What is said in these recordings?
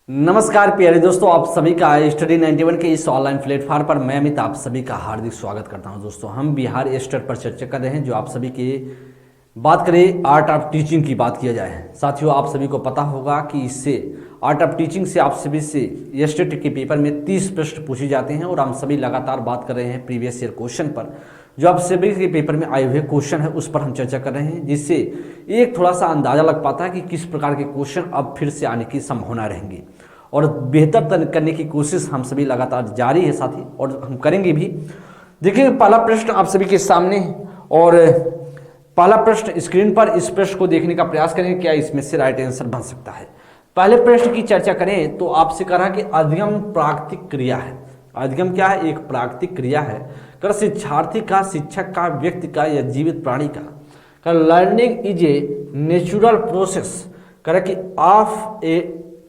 नमस्कार प्यारे दोस्तों, आप सभी का स्टडी 91 के इस ऑनलाइन प्लेटफॉर्म पर मैं अमित आप सभी का हार्दिक स्वागत करता हूं। दोस्तों, हम बिहार स्टेट पर चर्चा कर रहे हैं। जो आप सभी की बात करें आर्ट ऑफ टीचिंग की बात किया जाए। साथियों, आप सभी को पता होगा कि इससे आर्ट ऑफ टीचिंग से आप सभी से स्टेट के पेपर में 30 प्रश्न पूछे जाते हैं और हम सभी लगातार बात कर रहे हैं प्रीवियस ईयर क्वेश्चन पर। जो आप सभी के पेपर में आए हुए क्वेश्चन है उस पर हम चर्चा कर रहे हैं, जिससे एक थोड़ा सा अंदाजा लग पाता है कि किस प्रकार के क्वेश्चन अब फिर से आने की संभावना रहेंगी और बेहतर करने की कोशिश हम सभी लगातार जारी है साथी, और हम करेंगे भी। देखिए, पहला प्रश्न आप सभी के सामने और पहला प्रश्न स्क्रीन पर, इस प्रश्न को देखने का प्रयास करें, क्या इसमें से राइट आंसर बन सकता है। पहले प्रश्न की चर्चा करें तो आपसे कहा कि अधिगम प्राकृतिक क्रिया है। अधिगम क्या है? एक प्राकृतिक क्रिया है। कर शिक्षार्थी का, शिक्षक का, व्यक्ति का या जीवित प्राणी का learning is a natural process कर कि ऑफ ए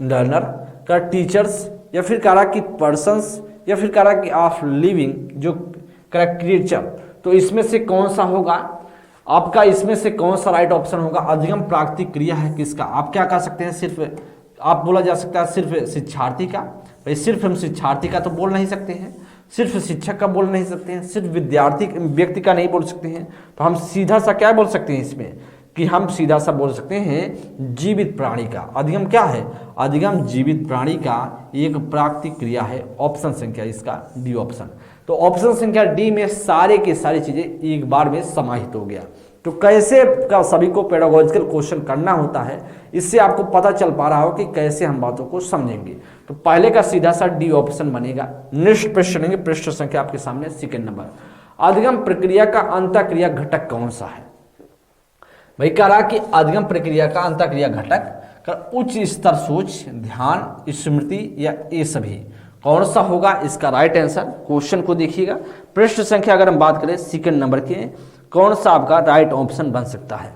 लर्नर का टीचर्स, या फिर करा कि पर्सन्स, या फिर करा कि ऑफ लिविंग जो क्रिएचर। तो इसमें से कौन सा होगा आपका? इसमें से कौन सा राइट ऑप्शन होगा? अधिगम प्राकृतिक क्रिया है किसका? आप क्या कह सकते हैं? सिर्फ आप बोला जा सकता है सिर्फ शिक्षार्थी का। भाई, सिर्फ हम शिक्षार्थी का तो बोल नहीं सकते हैं, सिर्फ शिक्षक का बोल नहीं सकते हैं, सिर्फ विद्यार्थी व्यक्ति का नहीं बोल सकते हैं। तो हम सीधा सा क्या बोल सकते हैं इसमें कि हम सीधा सा बोल सकते हैं जीवित प्राणी का। अधिगम क्या है? अधिगम जीवित प्राणी का एक प्राकृतिक क्रिया है। ऑप्शन संख्या इसका डी ऑप्शन। तो ऑप्शन संख्या डी में सारे के सारी चीजें एक बार में समाहित हो गया। तो कैसे का सभी को पेडागोजिकल क्वेश्चन करना होता है, इससे आपको पता चल पा रहा हो कि कैसे हम बातों को समझेंगे। तो पहले का सीधा सा डी ऑप्शन बनेगा। नेक्स्ट प्रश्न लेंगे, प्रश्न संख्या आपके सामने सेकंड नंबर। अधिगम प्रक्रिया का अंतःक्रिया घटक कौन सा है? भाई, कह रहा कि अधिगम प्रक्रिया का अंतःक्रिया घटक का उच्च स्तर सोच, ध्यान, स्मृति या ये सभी कौन सा होगा? इसका राइट आंसर, क्वेश्चन को देखिएगा, प्रश्न संख्या अगर हम बात करें सेकंड नंबर के, कौन सा आपका राइट ऑप्शन बन सकता है?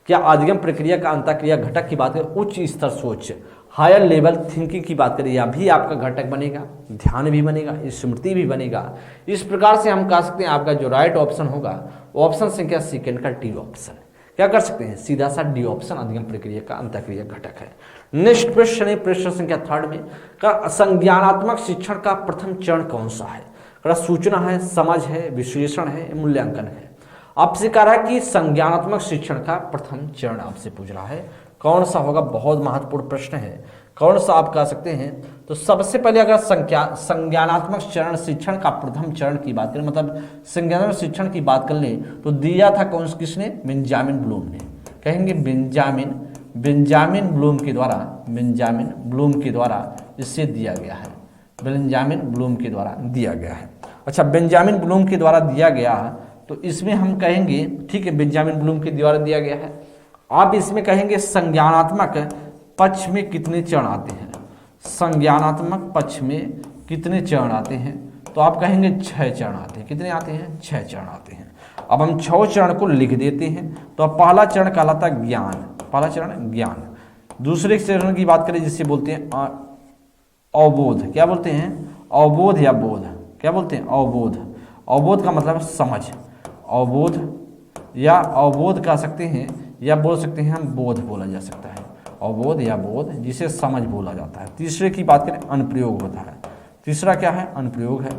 क्या अधिगम प्रक्रिया का अंतःक्रिया घटक की बात करें, उच्च स्तर सोच, हायर लेवल थिंकिंग की बात करें, या भी आपका घटक बनेगा, ध्यान भी बनेगा, स्मृति भी बनेगा। इस प्रकार से हम कह सकते हैं आपका जो राइट ऑप्शन होगा ऑप्शन संख्या सेकंड का डी ऑप्शन। क्या कर सकते हैं? सीधा सा डी ऑप्शन अधिगम प्रक्रिया का अंतःक्रिया घटक है। नेक्स्ट प्रश्न है, प्रश्न संख्या थर्ड में, का संज्ञानात्मक शिक्षण का प्रथम चरण कौन सा है? सूचना है, समझ है, विश्लेषण है, मूल्यांकन है। आपसे कह रहा है कि संज्ञानात्मक शिक्षण का प्रथम चरण आपसे पूछ रहा है, कौन सा होगा? बहुत महत्वपूर्ण प्रश्न है, कौन सा आप कह सकते हैं? तो सबसे पहले अगर संज्ञानात्मक चरण शिक्षण का प्रथम चरण की बात करें, मतलब संज्ञानात्मक शिक्षण की बात कर लें तो दिया था कौन किसने? बेंजामिन ब्लूम ने। कहेंगे बेंजामिन ब्लूम के द्वारा, बेंजामिन ब्लूम के द्वारा इससे दिया गया है, बेंजामिन ब्लूम के द्वारा दिया गया है। अच्छा, बेंजामिन ब्लूम के द्वारा दिया गया, तो इसमें हम कहेंगे ठीक है, बेंजामिन ब्लूम के द्वारा दिया गया है। आप इसमें कहेंगे संज्ञानात्मक पक्ष में कितने चरण आते हैं? संज्ञानात्मक पक्ष में कितने चरण आते हैं? तो आप कहेंगे 6 चरण आते हैं। कितने आते हैं? 6 चरण आते हैं। अब हम 6 चरण को लिख देते हैं। तो अब पहला चरण कहलाता है ज्ञान, पहला चरण ज्ञान। दूसरे चरण की बात करें जिससे बोलते हैं अवबोध। क्या बोलते हैं? अवबोध या बोध। क्या बोलते हैं? अवबोध। अवबोध का मतलब समझ। अवबोध या अवबोध कह सकते हैं, या बोल सकते हैं हम बोध बोला जा सकता है। अवबोध या बोध, जिसे समझ बोला जाता है। तीसरे की बात करें अनुप्रयोग होता है। तीसरा क्या है? अनुप्रयोग है।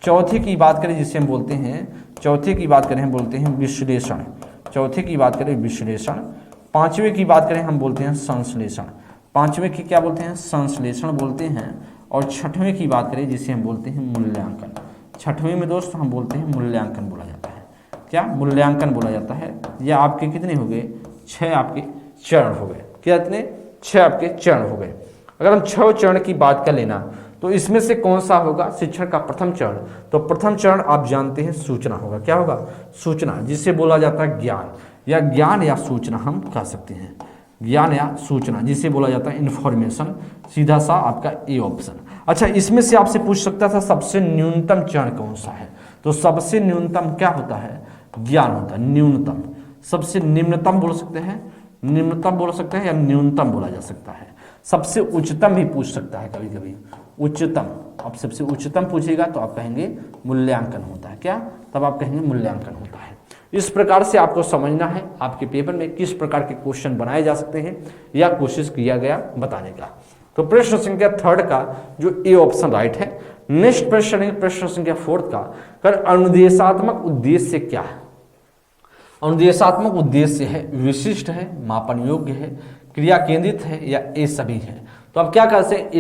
चौथे की बात करें जिसे हम बोलते हैं, चौथे की बात करें हम बोलते हैं विश्लेषण। चौथे की बात करें विश्लेषण। पांचवें की बात करें हम बोलते हैं संश्लेषण। पांचवें की क्या बोलते हैं? संश्लेषण बोलते हैं। और छठवें की बात करें जिसे हम बोलते हैं मूल्यांकन। छठवें में दोस्त हम बोलते हैं मूल्यांकन बोला जाता है। क्या? मूल्यांकन बोला जाता है। यह आपके कितने हो गए? 6 आपके चरण हो गए। क्या इतने? 6 आपके चरण हो गए। अगर हम 6 चरण की बात कर लेना तो इसमें से कौन सा होगा शिक्षण का प्रथम चरण? तो प्रथम चरण आप जानते हैं सूचना होगा। क्या होगा? सूचना, जिसे बोला जाता है ज्ञान, या ज्ञान या सूचना हम कह सकते हैं। ज्ञान या सूचना, जिसे बोला जाता है इंफॉर्मेशन। सीधा सा आपका ए ऑप्शन। अच्छा, इसमें से आपसे पूछ सकता था सबसे न्यूनतम चरण कौन सा है? तो सबसे न्यूनतम क्या होता है? ज्ञान होता है। न्यूनतम, सबसे निम्नतम बोल सकते हैं, निम्नतम बोल सकते हैं, या न्यूनतम बोला जा सकता है। सबसे उच्चतम भी पूछ सकता है कभी कभी। उच्चतम, अब सबसे उच्चतम पूछेगा तो आप कहेंगे मूल्यांकन होता है। क्या? तब आप कहेंगे मूल्यांकन होता है। इस प्रकार से आपको समझना है आपके पेपर में किस प्रकार के क्वेश्चन बनाए जा सकते हैं या कोशिश किया गया बताने का। तो प्रश्न संख्या 3 का जो ए ऑप्शन राइट है। नेक्स्ट प्रश्न है प्रश्न संख्या 4 का, कर अनुदेशात्मक उद्देश्य क्या है? अनुदेशात्मक उद्देश्य है विशिष्ट है, मापन योग्य है, क्रिया केंद्रित है या ये सभी है। तो अब क्या कर सकते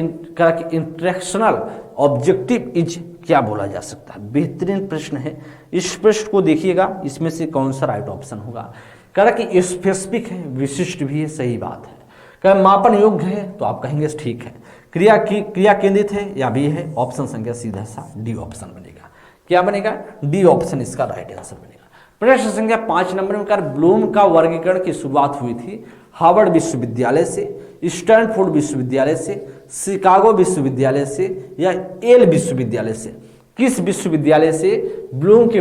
इंटरेक्शनल ऑब्जेक्टिव इज क्या बोला जा सकता है? बेहतरीन प्रश्न है। इस प्रश्न को देखिएगा, इसमें से कौन सा राइट ऑप्शन होगा? कह रहा कि स्पेसिफिक है, विशिष्ट भी है, सही बात है। कह मापन योग्य है तो आप कहेंगे ठीक है। क्रिया केंद्रित है या भी है, ऑप्शन संख्या सीधा सा डी ऑप्शन बनेगा। क्या बनेगा? डी ऑप्शन इसका राइट आंसर बनेगा। प्रश्न संख्या 5 नंबर में कर ब्लूम का वर्गीकरण की शुरुआत हुई थी हार्वर्ड विश्वविद्यालय से, स्टैनफोर्ड विश्वविद्यालय से, शिकागो विश्वविद्यालय से या येल विश्वविद्यालय से? किस विश्वविद्यालय से ब्लूम के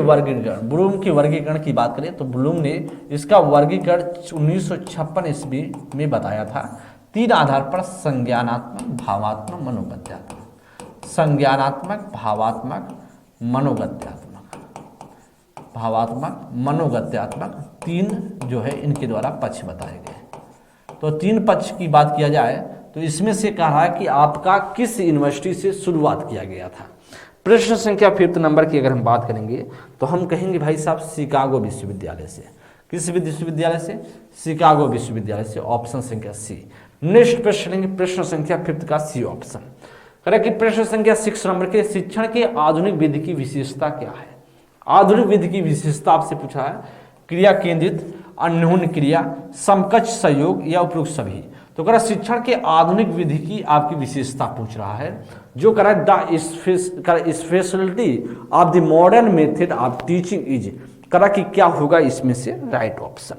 वर्गीकरण की बात करें तो ब्लूम ने इसका वर्गीकरण 1956 ईस्वी में बताया था 3 आधार पर, संज्ञानात्मक, भावात्मक, मनोगत्यात्मक। संज्ञानात्मक, भावात्मक, मनोगत्यात्मक 3 जो है इनके द्वारा पक्ष बताए गए। तो 3 पक्ष की बात किया जाए तो इसमें से कहा है कि आपका किस यूनिवर्सिटी से शुरुआत किया गया था। प्रश्न संख्या 5 नंबर की अगर हम बात करेंगे तो हम कहेंगे भाई साहब शिकागो विश्वविद्यालय से। किस विश्वविद्यालय से? शिकागो विश्वविद्यालय से, ऑप्शन संख्या सी। नेक्स्ट प्रश्न लेंगे प्रश्न संख्या 5 का सी ऑप्शन। करें कि प्रश्न संख्या 6 नंबर के शिक्षण के आधुनिक विधि की विशेषता क्या है? आधुनिक विधि की विशेषता आपसे पूछा है, क्रिया केंद्रित, अन्योन्य क्रिया, समकक्ष सहयोग या उपयुक्त सभी। तो करा शिक्षण के आधुनिक विधि की आपकी विशेषता पूछ रहा है, जो करा the speciality of the modern method of teaching is, करा कि क्या होगा इसमें से राइट ऑप्शन?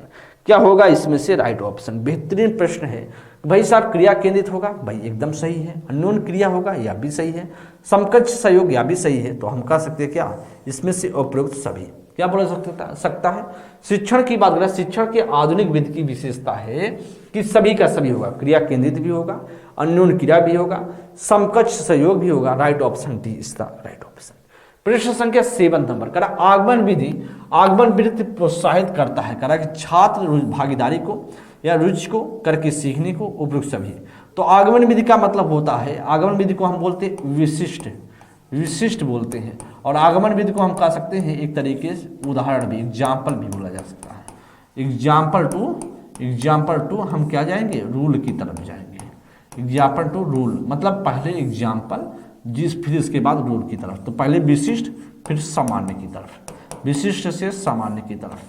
क्या होगा इसमें से राइट ऑप्शन? बेहतरीन प्रश्न है भाई साहब। क्रिया केंद्रित होगा, भाई एकदम सही है। अन्योन्य क्रिया होगा, यह भी सही है। समकक्ष सहयोग, यह भी सही है। तो हम कह सकते हैं क्या इसमें से उपयुक्त सभी। क्या बोला सकता है? शिक्षण की बात करें, शिक्षण के आधुनिक विधि की विशेषता है कि सभी का सभी होगा, क्रिया केंद्रित भी होगा, अन्योन्य क्रिया भी होगा, समकक्ष सहयोग भी होगा। राइट ऑप्शन डी इसका राइट ऑप्शन। प्रश्न संख्या 7 नंबर करा आगमन विधि प्रोत्साहित करता है, करा कि छात्र भागीदारी को या रुचि को, करके सीखने को, उपयुक्त सभी। तो आगमन विधि का मतलब होता है, आगमन विधि को हम बोलते हैं विशिष्ट बोलते हैं। और आगमन विधि को हम कह सकते हैं एक तरीके से उदाहरण भी, एग्जाम्पल भी बोला जा सकता है। एग्जाम्पल टू हम क्या जाएंगे? रूल की तरफ जाएंगे। एग्जाम्पल टू रूल मतलब पहले एग्जाम्पल फिर इसके बाद रूल की तरफ। तो पहले विशिष्ट फिर सामान्य की तरफ, विशिष्ट से सामान्य की तरफ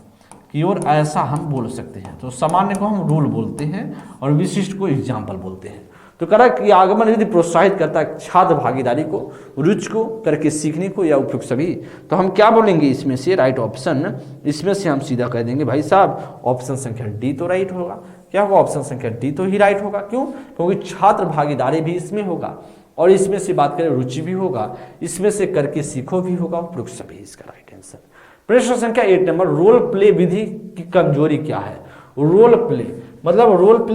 की ओर, ऐसा हम बोल सकते हैं। तो सामान्य को हम रूल बोलते हैं और विशिष्ट को एग्जाम्पल बोलते हैं। तो करा कि आगमन विधि प्रोत्साहित करता है छात्र भागीदारी को, रुचि को, करके सीखने को या उपयुक्त सभी। तो हम क्या बोलेंगे इसमें से राइट ऑप्शन? इसमें से हम सीधा कह देंगे भाई साहब ऑप्शन संख्या डी तो राइट होगा। क्या होगा? ऑप्शन संख्या डी तो ही राइट होगा। क्यों? क्योंकि छात्र भागीदारी भी इसमें होगा और इसमें से बात करें रुचि भी होगा, इसमें से करके सीखो भी होगा, उपयुक्त सभी इसका राइट आंसर। प्रश्न संख्या 8 नंबर रोल प्ले विधि की कमजोरी क्या है? रोल प्ले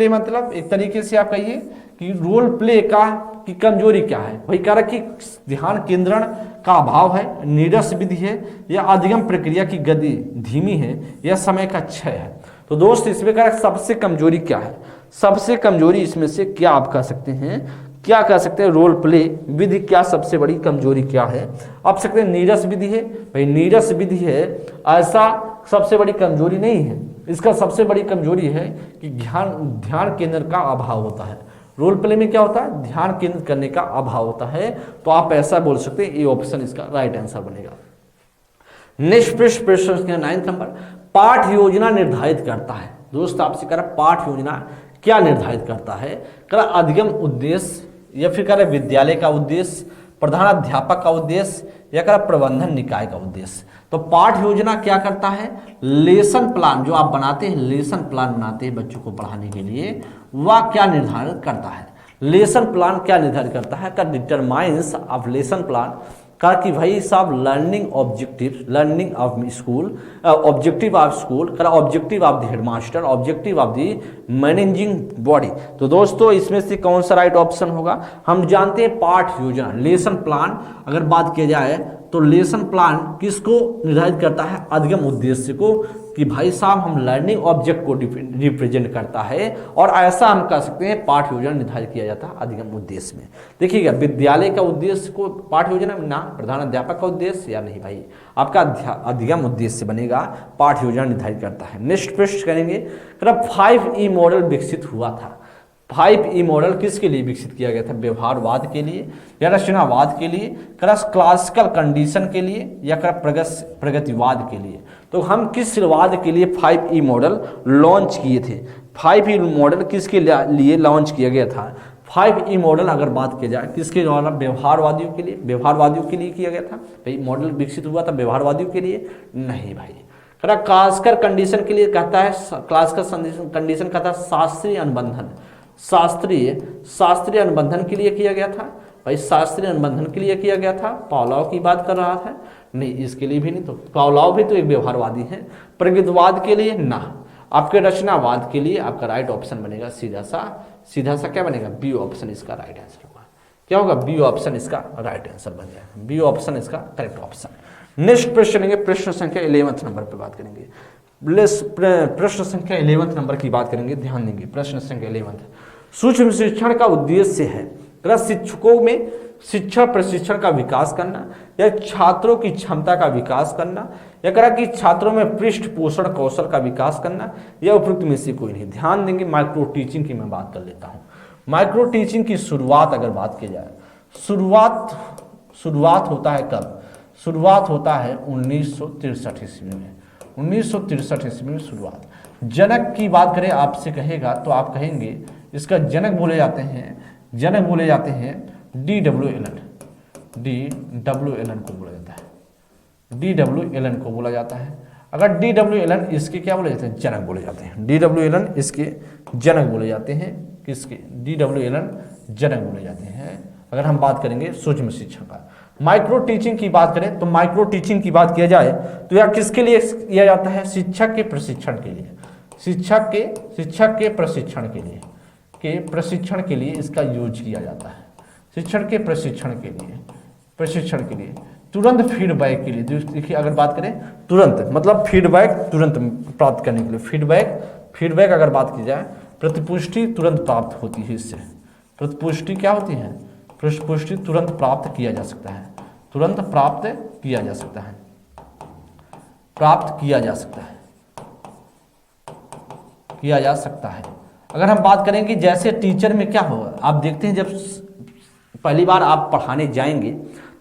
मतलब एक तरीके से आप कहिए कि रोल प्ले की कमजोरी क्या है? भाई कह रहा कि ध्यान केंद्रण का अभाव है, नीरस विधि है या अधिगम प्रक्रिया की गति धीमी है या समय का क्षय है। तो दोस्त इसमें कह रहा सबसे कमजोरी क्या है? सबसे कमजोरी इसमें से क्या आप कह सकते हैं? क्या कह सकते हैं? रोल प्ले विधि क्या सबसे बड़ी कमजोरी क्या है? आप सकते हैं नीरस विधि है। भाई नीरस विधि है, ऐसा सबसे बड़ी कमजोरी नहीं है। इसका सबसे बड़ी कमजोरी है कि ध्यान केंद्र का अभाव होता है। रोल प्ले में क्या होता है? ध्यान केंद्रित करने का अभाव होता है। तो आप ऐसा बोल सकते हैं, ये ऑप्शन इसका राइट आंसर बनेगा। नेक्स्ट प्रश्न 9 नंबर पाठ योजना निर्धारित करता है। दोस्त आपसे कह रहा पाठ योजना क्या निर्धारित करता है? कह रहा अधिगम उद्देश्य या फिर कह रहा विद्यालय का उद्देश्य, प्रधानाध्यापक का उद्देश्य या कह रहा प्रबंधन निकाय का उद्देश्य। तो पाठ योजना क्या करता है? लेसन प्लान जो आप बनाते हैं, लेसन प्लान बनाते हैं बच्चों को पढ़ाने के लिए, वह क्या निर्धारित करता है? लेसन प्लान क्या निर्धारित करता है? का डिटरमाइंस ऑफ लेसन प्लान का कि भाई साहब learning of school, objective of school, का objective of the headmaster, objective of the managing body. तो दोस्तों इसमें से कौन सा राइट ऑप्शन होगा? हम जानते हैं पाठ योजना, लेसन प्लान अगर बात किया जाए तो लेसन प्लान किसको निर्धारित करता है? अधिगम उद्देश्य को, कि भाई साहब हम लर्निंग ऑब्जेक्ट को रिप्रेजेंट करता है, और ऐसा हम कह सकते हैं पाठ योजना निर्धारित किया जाता है अधिगम उद्देश्य में। देखिएगा, विद्यालय का उद्देश्य को पाठ योजना में ना प्रधान अध्यापक का उद्देश्य या नहीं भाई, आपका अधिगम उद्देश्य बनेगा, पाठ योजना निर्धारित करता है। नेक्स्ट प्रश्न करेंगे, 5E मॉडल विकसित हुआ था। 5E मॉडल किसके लिए विकसित किया गया था? व्यवहारवाद के लिए या रचनावाद के लिए, क्लासिकल कंडीशन के लिए या प्रगतिवाद के लिए? तो हम किस वाद के लिए 5E मॉडल लॉन्च किए थे? 5E मॉडल किसके लिए लॉन्च किया गया था? 5E मॉडल अगर बात की जाए किसके द्वारा? व्यवहारवादियों के लिए। व्यवहारवादियों के लिए किया गया था भाई, मॉडल विकसित हुआ था व्यवहारवादियों के लिए? नहीं भाई। क्लासिकल कंडीशन के लिए कहता है, क्लासिकल कंडीशन कहता है शास्त्रीय अनुबंधन, शास्त्रीय अनुबंधन के लिए किया गया था भाई, शास्त्रीय अनुबंधन के लिए किया गया था। पावलोव की बात कर रहा था, नहीं इसके लिए भी नहीं, तो पावलोव भी तो एक व्यवहारवादी है। प्रगतिवाद के लिए ना, आपके रचनावाद के लिए आपका राइट ऑप्शन बनेगा सीधा सा क्या बनेगा? बी ऑप्शन इसका राइट आंसर होगा। क्या होगा? बी ऑप्शन इसका राइट आंसर बन जाएगा, बी ऑप्शन इसका करेक्ट ऑप्शन। नेक्स्ट प्रश्न लेंगे, प्रश्न संख्या 11 नंबर पे बात करेंगे। प्रश्न संख्या 11 नंबर की बात करेंगे, ध्यान देंगे। प्रश्न संख्या 11, सूक्ष्म शिक्षण का उद्देश्य है शिक्षकों में शिक्षण प्रशिक्षण का विकास करना, या छात्रों की क्षमता का विकास करना, या करा कि छात्रों में पृष्ठ पोषण कौशल का विकास करना, या उपयुक्त में से कोई नहीं। ध्यान देंगे, माइक्रो टीचिंग की मैं बात कर लेता हूँ। माइक्रो टीचिंग की शुरुआत अगर बात की जाए, शुरुआत होता है कब? शुरुआत होता है 1963 ईस्वी में। 1963 ईस्वी में शुरुआत। जनक की बात करें आपसे कहेगा तो आप कहेंगे इसका जनक बोले जाते हैं D.W. एलन को बोला जाता है, D.W. एलन को बोला जाता है। अगर D.W. एलन इसके क्या बोले जाते हैं? जनक बोले जाते हैं। D.W. एलन इसके जनक बोले जाते हैं। किसके? D.W. एलन जनक बोले जाते हैं। अगर हम बात करेंगे सूक्ष्म शिक्षण का। माइक्रो टीचिंग की बात करें तो माइक्रो टीचिंग की बात किया जाए तो यह किसके लिए किया जाता है? शिक्षक के प्रशिक्षण के लिए, शिक्षक के प्रशिक्षण के लिए इसका यूज किया जाता है। शिक्षण के प्रशिक्षण के लिए तुरंत फीडबैक के लिए। देखिए, अगर बात करें तुरंत मतलब फीडबैक तुरंत प्राप्त करने के लिए, फीडबैक अगर बात की जाए, प्रतिपुष्टि तुरंत प्राप्त होती है इससे। प्रतिपुष्टि क्या होती है? प्रतिपुष्टि तुरंत प्राप्त किया जा सकता है, तुरंत प्राप्त किया जा सकता है, किया जा सकता है। अगर हम बात करें कि जैसे टीचर में क्या होगा, आप देखते हैं जब पहली बार आप पढ़ाने जाएंगे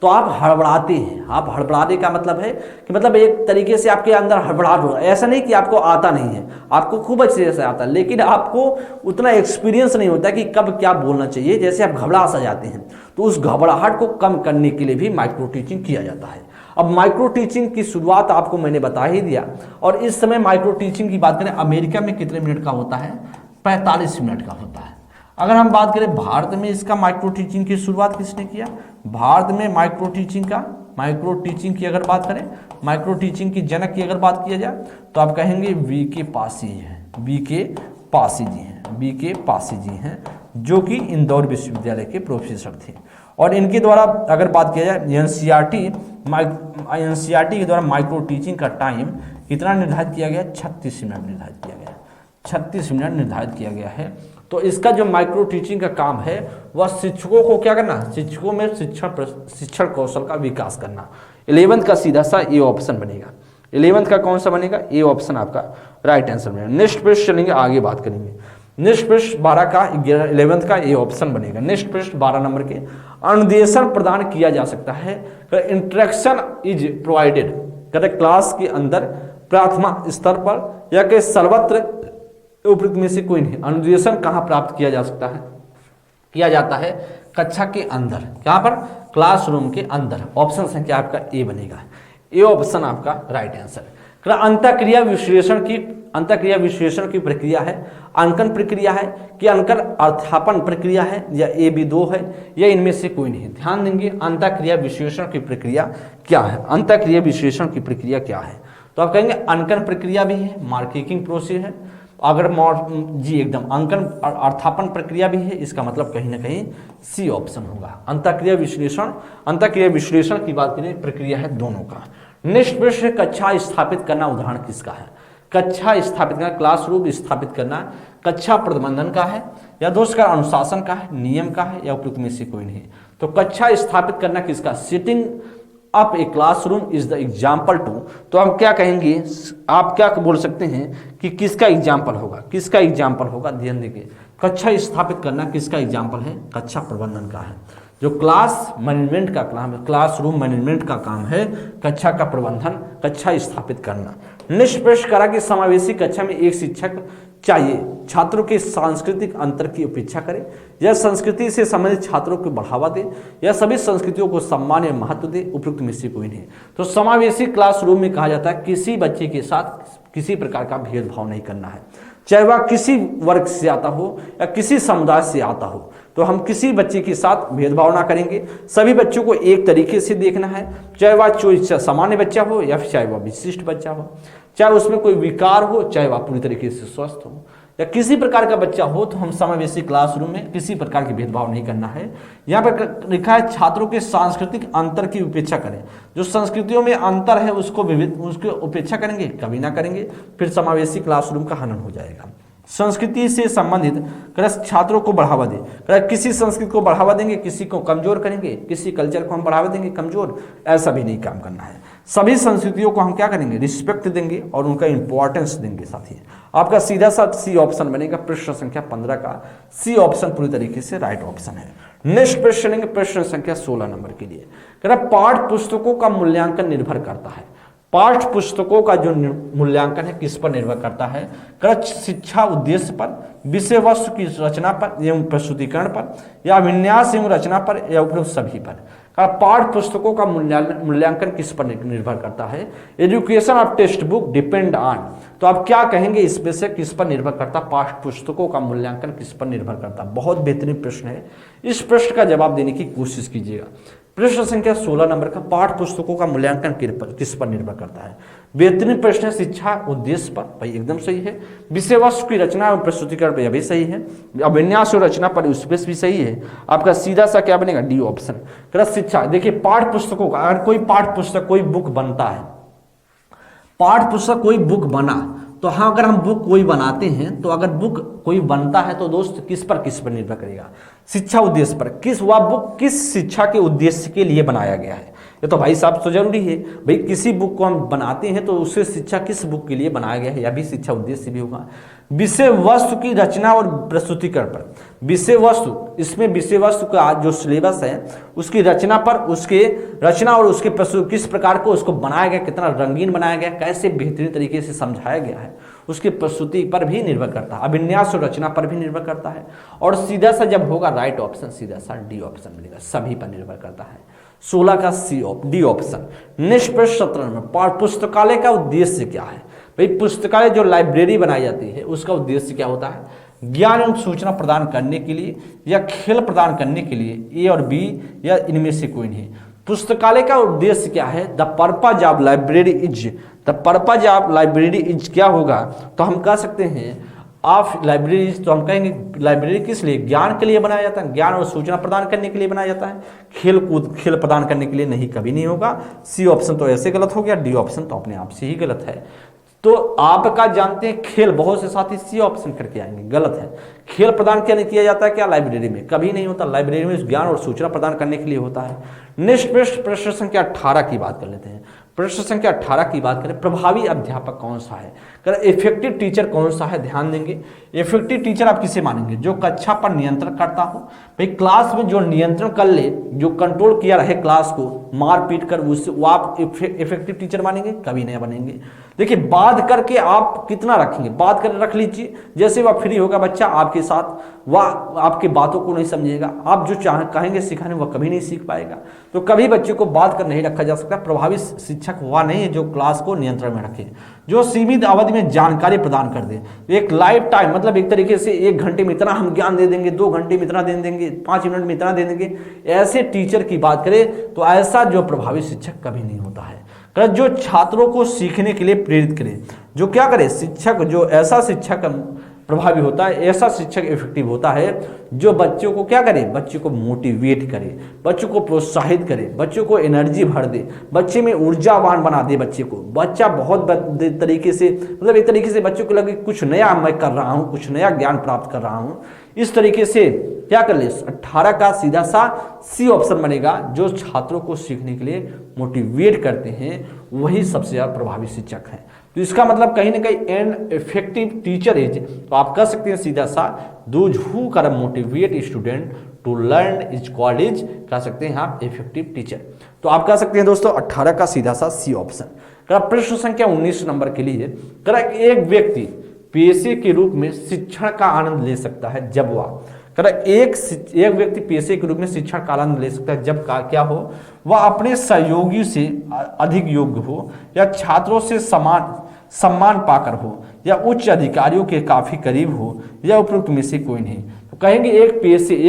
तो आप हड़बड़ाते हैं। आप हड़बड़ाने का मतलब है कि मतलब एक तरीके से आपके अंदर हड़बड़ाहट हो रहा है। ऐसा नहीं कि आपको आता नहीं है, आपको खूब अच्छे से आता है, लेकिन आपको उतना एक्सपीरियंस नहीं होता कि कब क्या बोलना चाहिए। जैसे आप घबरा सा जाते हैं, तो उस घबराहट को कम करने के लिए भी माइक्रो टीचिंग किया जाता है। अब माइक्रो टीचिंग की शुरुआत आपको मैंने बता ही दिया। और इस समय माइक्रो टीचिंग की बात करें, अमेरिका में कितने मिनट का होता है? 45 मिनट का होता है। अगर हम बात करें भारत में इसका माइक्रो टीचिंग की शुरुआत किसने किया? भारत में माइक्रो टीचिंग की अगर बात करें, माइक्रो टीचिंग की जनक की अगर बात किया जाए तो आप कहेंगे वी.के. पासी जी हैं, जो कि इंदौर विश्वविद्यालय के प्रोफेसर थे। और इनके द्वारा अगर बात किया जाए एनसीईआरटी के द्वारा माइक्रो टीचिंग का टाइम कितना निर्धारित किया गया? 36 मिनट निर्धारित किया गया, 36 मिनट निर्धारित किया गया है। तो इसका जो माइक्रो टीचिंग का काम है वह शिक्षकों को क्या करना? शिक्षकों में शिक्षण कौशल का विकास करना। 11th का सीधा सा ए ऑप्शन बनेगा। 11th का कौन सा बनेगा? ए ऑप्शन आपका राइट आंसर बनेगा। नेक्स्ट प्रश्न चलेंगे, आगे बात करेंगे। नेक्स्ट प्रश्न 12 का 11th का ए ऑप्शन बनेगा। नेक्स्ट प्रश्न 12 नंबर के, अनुदेशन प्रदान किया जा सकता है, इंस्ट्रक्शन इज प्रोवाइडेड क्लास के अंदर प्राथमिक स्तर पर या कि सर्वत्र उपयुक्त में से कोई नहीं। अनुदेशन कहाँ प्राप्त किया जा सकता है? किया जाता है कक्षा के अंदर। कहाँ पर? क्लासरूम के अंदर। ऑप्शन संख्या आपका ए बनेगा, ए ऑप्शन आपका राइट आंसर। अंतःक्रिया विश्लेषण की प्रक्रिया है, अंकन प्रक्रिया है कि अंकन अर्थापन प्रक्रिया है, या ए बी 2 है, या इनमें से कोई नहीं। ध्यान देंगे, अंतःक्रिया विश्लेषण की प्रक्रिया क्या है? अंतःक्रिया विश्लेषण की प्रक्रिया क्या है? तो आप कहेंगे अंकन प्रक्रिया भी है, मार्किंग प्रोसेस है। अगर जी एकदम अंकन अर्थापन प्रक्रिया भी है, इसका मतलब कहीं ना कहीं सी ऑप्शन होगा। अंतःक्रिया विश्लेषण की बात करें, प्रक्रिया है दोनों का। नेक्स्ट प्रश्न, कक्षा स्थापित करना उदाहरण किसका है? कक्षा स्थापित करना, क्लासरूम स्थापित करना कक्षा प्रबंधन का है या दोस्त का अनुशासन का है, नियम का है, या उपयुक्त में से कोई नहीं। तो कक्षा स्थापित करना किसका, sitting up a classroom is the example to, तो हम क्या कहेंगे, आप क्या बोल सकते हैं कि किसका एग्जाम्पल होगा, किसका एग्जाम्पल होगा, ध्यान देखिए, कक्षा स्थापित करना किसका एग्जाम्पल है, कक्षा प्रबंधन का है। जो क्लास मैनेजमेंट का काम है, क्लासरूम मैनेजमेंट का काम है कक्षा का प्रबंधन, कक्षा स्थापित करना। निष्कर्ष करा कि समावेशी कक्षा में एक शिक्षक चाहिए, छात्रों के सांस्कृतिक अंतर की उपेक्षा करे, यह संस्कृति से संबंधित छात्रों को बढ़ावा दे, या सभी संस्कृतियों को सम्मान या महत्व दे, उपयुक्त में से कोई नहीं। तो समावेशी क्लासरूम में कहा जाता है किसी बच्चे के साथ किसी प्रकार का भेदभाव नहीं करना है, चाहे वह किसी वर्ग से आता हो या किसी समुदाय से आता हो। तो हम किसी बच्चे के साथ भेदभाव ना करेंगे, सभी बच्चों को एक तरीके से देखना है, चाहे वह सामान्य बच्चा हो या फिर चाहे वह विशिष्ट बच्चा हो, चाहे उसमें कोई विकार हो, चाहे वह पूरी तरीके से स्वस्थ हो, या किसी प्रकार का बच्चा हो। तो हम समावेशी क्लासरूम में किसी प्रकार की भेदभाव नहीं करना है। यहाँ पर लिखा है छात्रों के सांस्कृतिक अंतर की उपेक्षा करें, जो संस्कृतियों में अंतर है उसको उसकी उपेक्षा करेंगे, कभी ना करेंगे, फिर समावेशी क्लासरूम का हनन हो जाएगा। संस्कृति से संबंधित छात्रों को बढ़ावा दे, किसी संस्कृति को बढ़ावा देंगे, किसी को कमजोर करेंगे, किसी कल्चर को हम बढ़ावा देंगे कमजोर, ऐसा भी नहीं काम करना है। सभी संस्कृतियों को हम क्या करेंगे, रिस्पेक्ट देंगे और उनका इंपॉर्टेंस देंगे। साथी आपका सीधा सा सी ऑप्शन बनेगा, प्रश्न संख्या 15 का सी ऑप्शन पूरी तरीके से राइट ऑप्शन है। नेक्स्ट प्रश्न लेंगे प्रश्न संख्या 16 नंबर के लिए। पाठ्य पुस्तकों का मूल्यांकन निर्भर करता है, पाठ्य पुस्तकों का जो मूल्यांकन है किस पर निर्भर करता है, शिक्षा उद्देश्य पर, विषय वस्तु की रचना पर एवं प्रस्तुतिकरण पर, या विन्यास एवं रचना पर, या उपरोक्त सभी पर। पाठ्य पुस्तकों का मूल्यांकन किस पर निर्भर करता है, education of text book depend on. तो आप क्या कहेंगे इसमें से किस पर निर्भर करता, पाठ्य पुस्तकों का मूल्यांकन किस पर निर्भर करता। बहुत बेहतरीन प्रश्न है, इस प्रश्न का जवाब देने की कोशिश कीजिएगा। प्रश्न संख्या 16 नंबर का पाठ्य पुस्तकों का मूल्यांकन किस पर निर्भर करता है। बेहतरीन प्रश्न है, शिक्षा उद्देश्य पर, भाई एकदम सही है। विषय वस्तु की रचना और प्रस्तुतिकरण पर, यह भी सही है। अभिन्यास और रचना पर, उस पर भी सही है। आपका सीधा सा क्या बनेगा, डी ऑप्शन। शिक्षा, देखिए पाठ्य पुस्तकों का, अगर कोई पाठ्य पुस्तक कोई बुक बनता है, पाठ्य पुस्तक कोई बुक बना, तो हाँ अगर हम बुक कोई बनाते हैं, तो अगर बुक कोई बनता है तो दोस्त किस पर निर्भर करेगा, शिक्षा उद्देश्य पर। किस वह बुक किस शिक्षा के उद्देश्य के लिए बनाया गया है, ये तो भाई साहब तो जरूरी है। भाई किसी बुक को हम बनाते हैं तो उससे शिक्षा किस बुक के लिए बनाया गया है, यह भी शिक्षा उद्देश्य भी होगा। विषय वस्तु की रचना और प्रस्तुतिकरण पर, विषय वस्तु, इसमें विषय वस्तु का जो सिलेबस है उसकी रचना पर, उसके रचना और उसके प्रस्तुत किस प्रकार को उसको बनाया गया, कितना रंगीन बनाया गया, कैसे बेहतरीन तरीके से समझाया गया है, उसकी प्रस्तुति पर भी निर्भर करता है। अभिन्यास और रचना पर भी निर्भर करता है। और सीधा सा जब होगा राइट ऑप्शन, सीधा सा डी ऑप्शन मिलेगा, सभी पर निर्भर करता है। 16 का डी ऑप्शन। नेक्स्ट प्रश्न 17 में, पुस्तकालय का उद्देश्य क्या है। भाई पुस्तकालय जो लाइब्रेरी बनाई जाती है उसका उद्देश्य क्या होता है, ज्ञान एवं सूचना प्रदान करने के लिए या खेल प्रदान करने के लिए, ए और बी या इनमें से कोई नहीं। पुस्तकालय का उद्देश्य क्या है, the purpose of library is, the purpose of library is क्या होगा, तो हम कह सकते हैं ऑफ लाइब्रेरी, तो हम कहेंगे लाइब्रेरी किस लिए, ज्ञान के लिए बनाया जाता है, ज्ञान और सूचना प्रदान करने के लिए बनाया जाता है। खेल प्रदान करने के लिए नहीं, कभी नहीं होगा। सी ऑप्शन तो ऐसे गलत हो गया, डी ऑप्शन तो अपने आप से ही गलत है। तो आपका जानते हैं खेल, बहुत से साथी सी ऑप्शन करके आएंगे, गलत है। खेल प्रदान क्या नहीं किया जाता है क्या लाइब्रेरी में, कभी नहीं होता। लाइब्रेरी में ज्ञान और सूचना प्रदान करने के लिए होता है। नेक्स्ट प्रश्न संख्या 18 की बात कर लेते हैं। प्रश्न संख्या 18 की बात करें, प्रभावी अध्यापक कौन सा है, इफेक्टिव टीचर कौन सा है, ध्यान देंगे। इफेक्टिव टीचर आप किसे मानेंगे, जो कक्षा पर नियंत्रण करता हो, भाई क्लास में जो नियंत्रण कर ले, जो कंट्रोल किया रहे क्लास को मार पीट कर, उससे वो आप इफेक्टिव टीचर मानेंगे, कभी नहीं बनेंगे। देखिए बात करके आप कितना रखेंगे, बात कर रख लीजिए, जैसे वह फ्री होगा बच्चा आपके साथ, वह आपकी बातों को नहीं समझेगा, आप जो कहेंगे सिखाने वह कभी नहीं सीख पाएगा। तो कभी बच्चे को बात कर नहीं रखा जा सकता। प्रभावी शिक्षक वह नहीं है जो क्लास को नियंत्रण में रखे, जो सीमित अवधि में जानकारी प्रदान कर दे। एक लाइफ टाइम, मतलब एक तरीके से 1 घंटे में इतना हम ज्ञान दे देंगे, 2 घंटे में इतना दे देंगे, 5 मिनट में इतना दे देंगे, ऐसे टीचर की बात करें तो ऐसा जो प्रभावी शिक्षक कभी नहीं होता है। जो छात्रों को सीखने के लिए प्रेरित करे, जो क्या करे, शिक्षक जो ऐसा शिक्षक प्रभावी होता है, ऐसा शिक्षक इफेक्टिव होता है जो बच्चों को क्या करे, बच्चों को मोटिवेट करे, बच्चों को प्रोत्साहित करे, बच्चों को एनर्जी भर दे, बच्चे में ऊर्जावान बना दे बच्चे को। बच्चा बहुत तरीके से मतलब एक तरीके से बच्चों को लगे कुछ नया मैं कर रहा हूँ, कुछ नया ज्ञान प्राप्त कर रहा हूँ, इस तरीके से क्या कर ले। 18 का सीधा सा सी ऑप्शन बनेगा। जो छात्रों को सीखने के लिए मोटिवेट करते हैं वही सबसे ज्यादा प्रभावी शिक्षक हैं। तो इसका मतलब कहीं ना कहीं एन इफेक्टिव टीचर इज, तो आप कह सकते हैं सीधा सा those who can motivate student to learn is called is, कह सकते हैं आप इफेक्टिव टीचर। तो आप कह सकते हैं दोस्तों 18 का सीधा सा सी ऑप्शन। प्रश्न संख्या 19 नंबर के लिए एक व्यक्ति पेशे के रूप में शिक्षण का आनंद ले सकता है जब वह एक व्यक्ति पेशे के रूप में शिक्षण का आनंद ले सकता है जब क्या हो, वह अपने सहयोगी से अधिक योग्य हो, या छात्रों से सम्मान पाकर हो, या उच्च अधिकारियों के काफी करीब हो, या उपरोक्त में से कोई नहीं। तो कहेंगे एक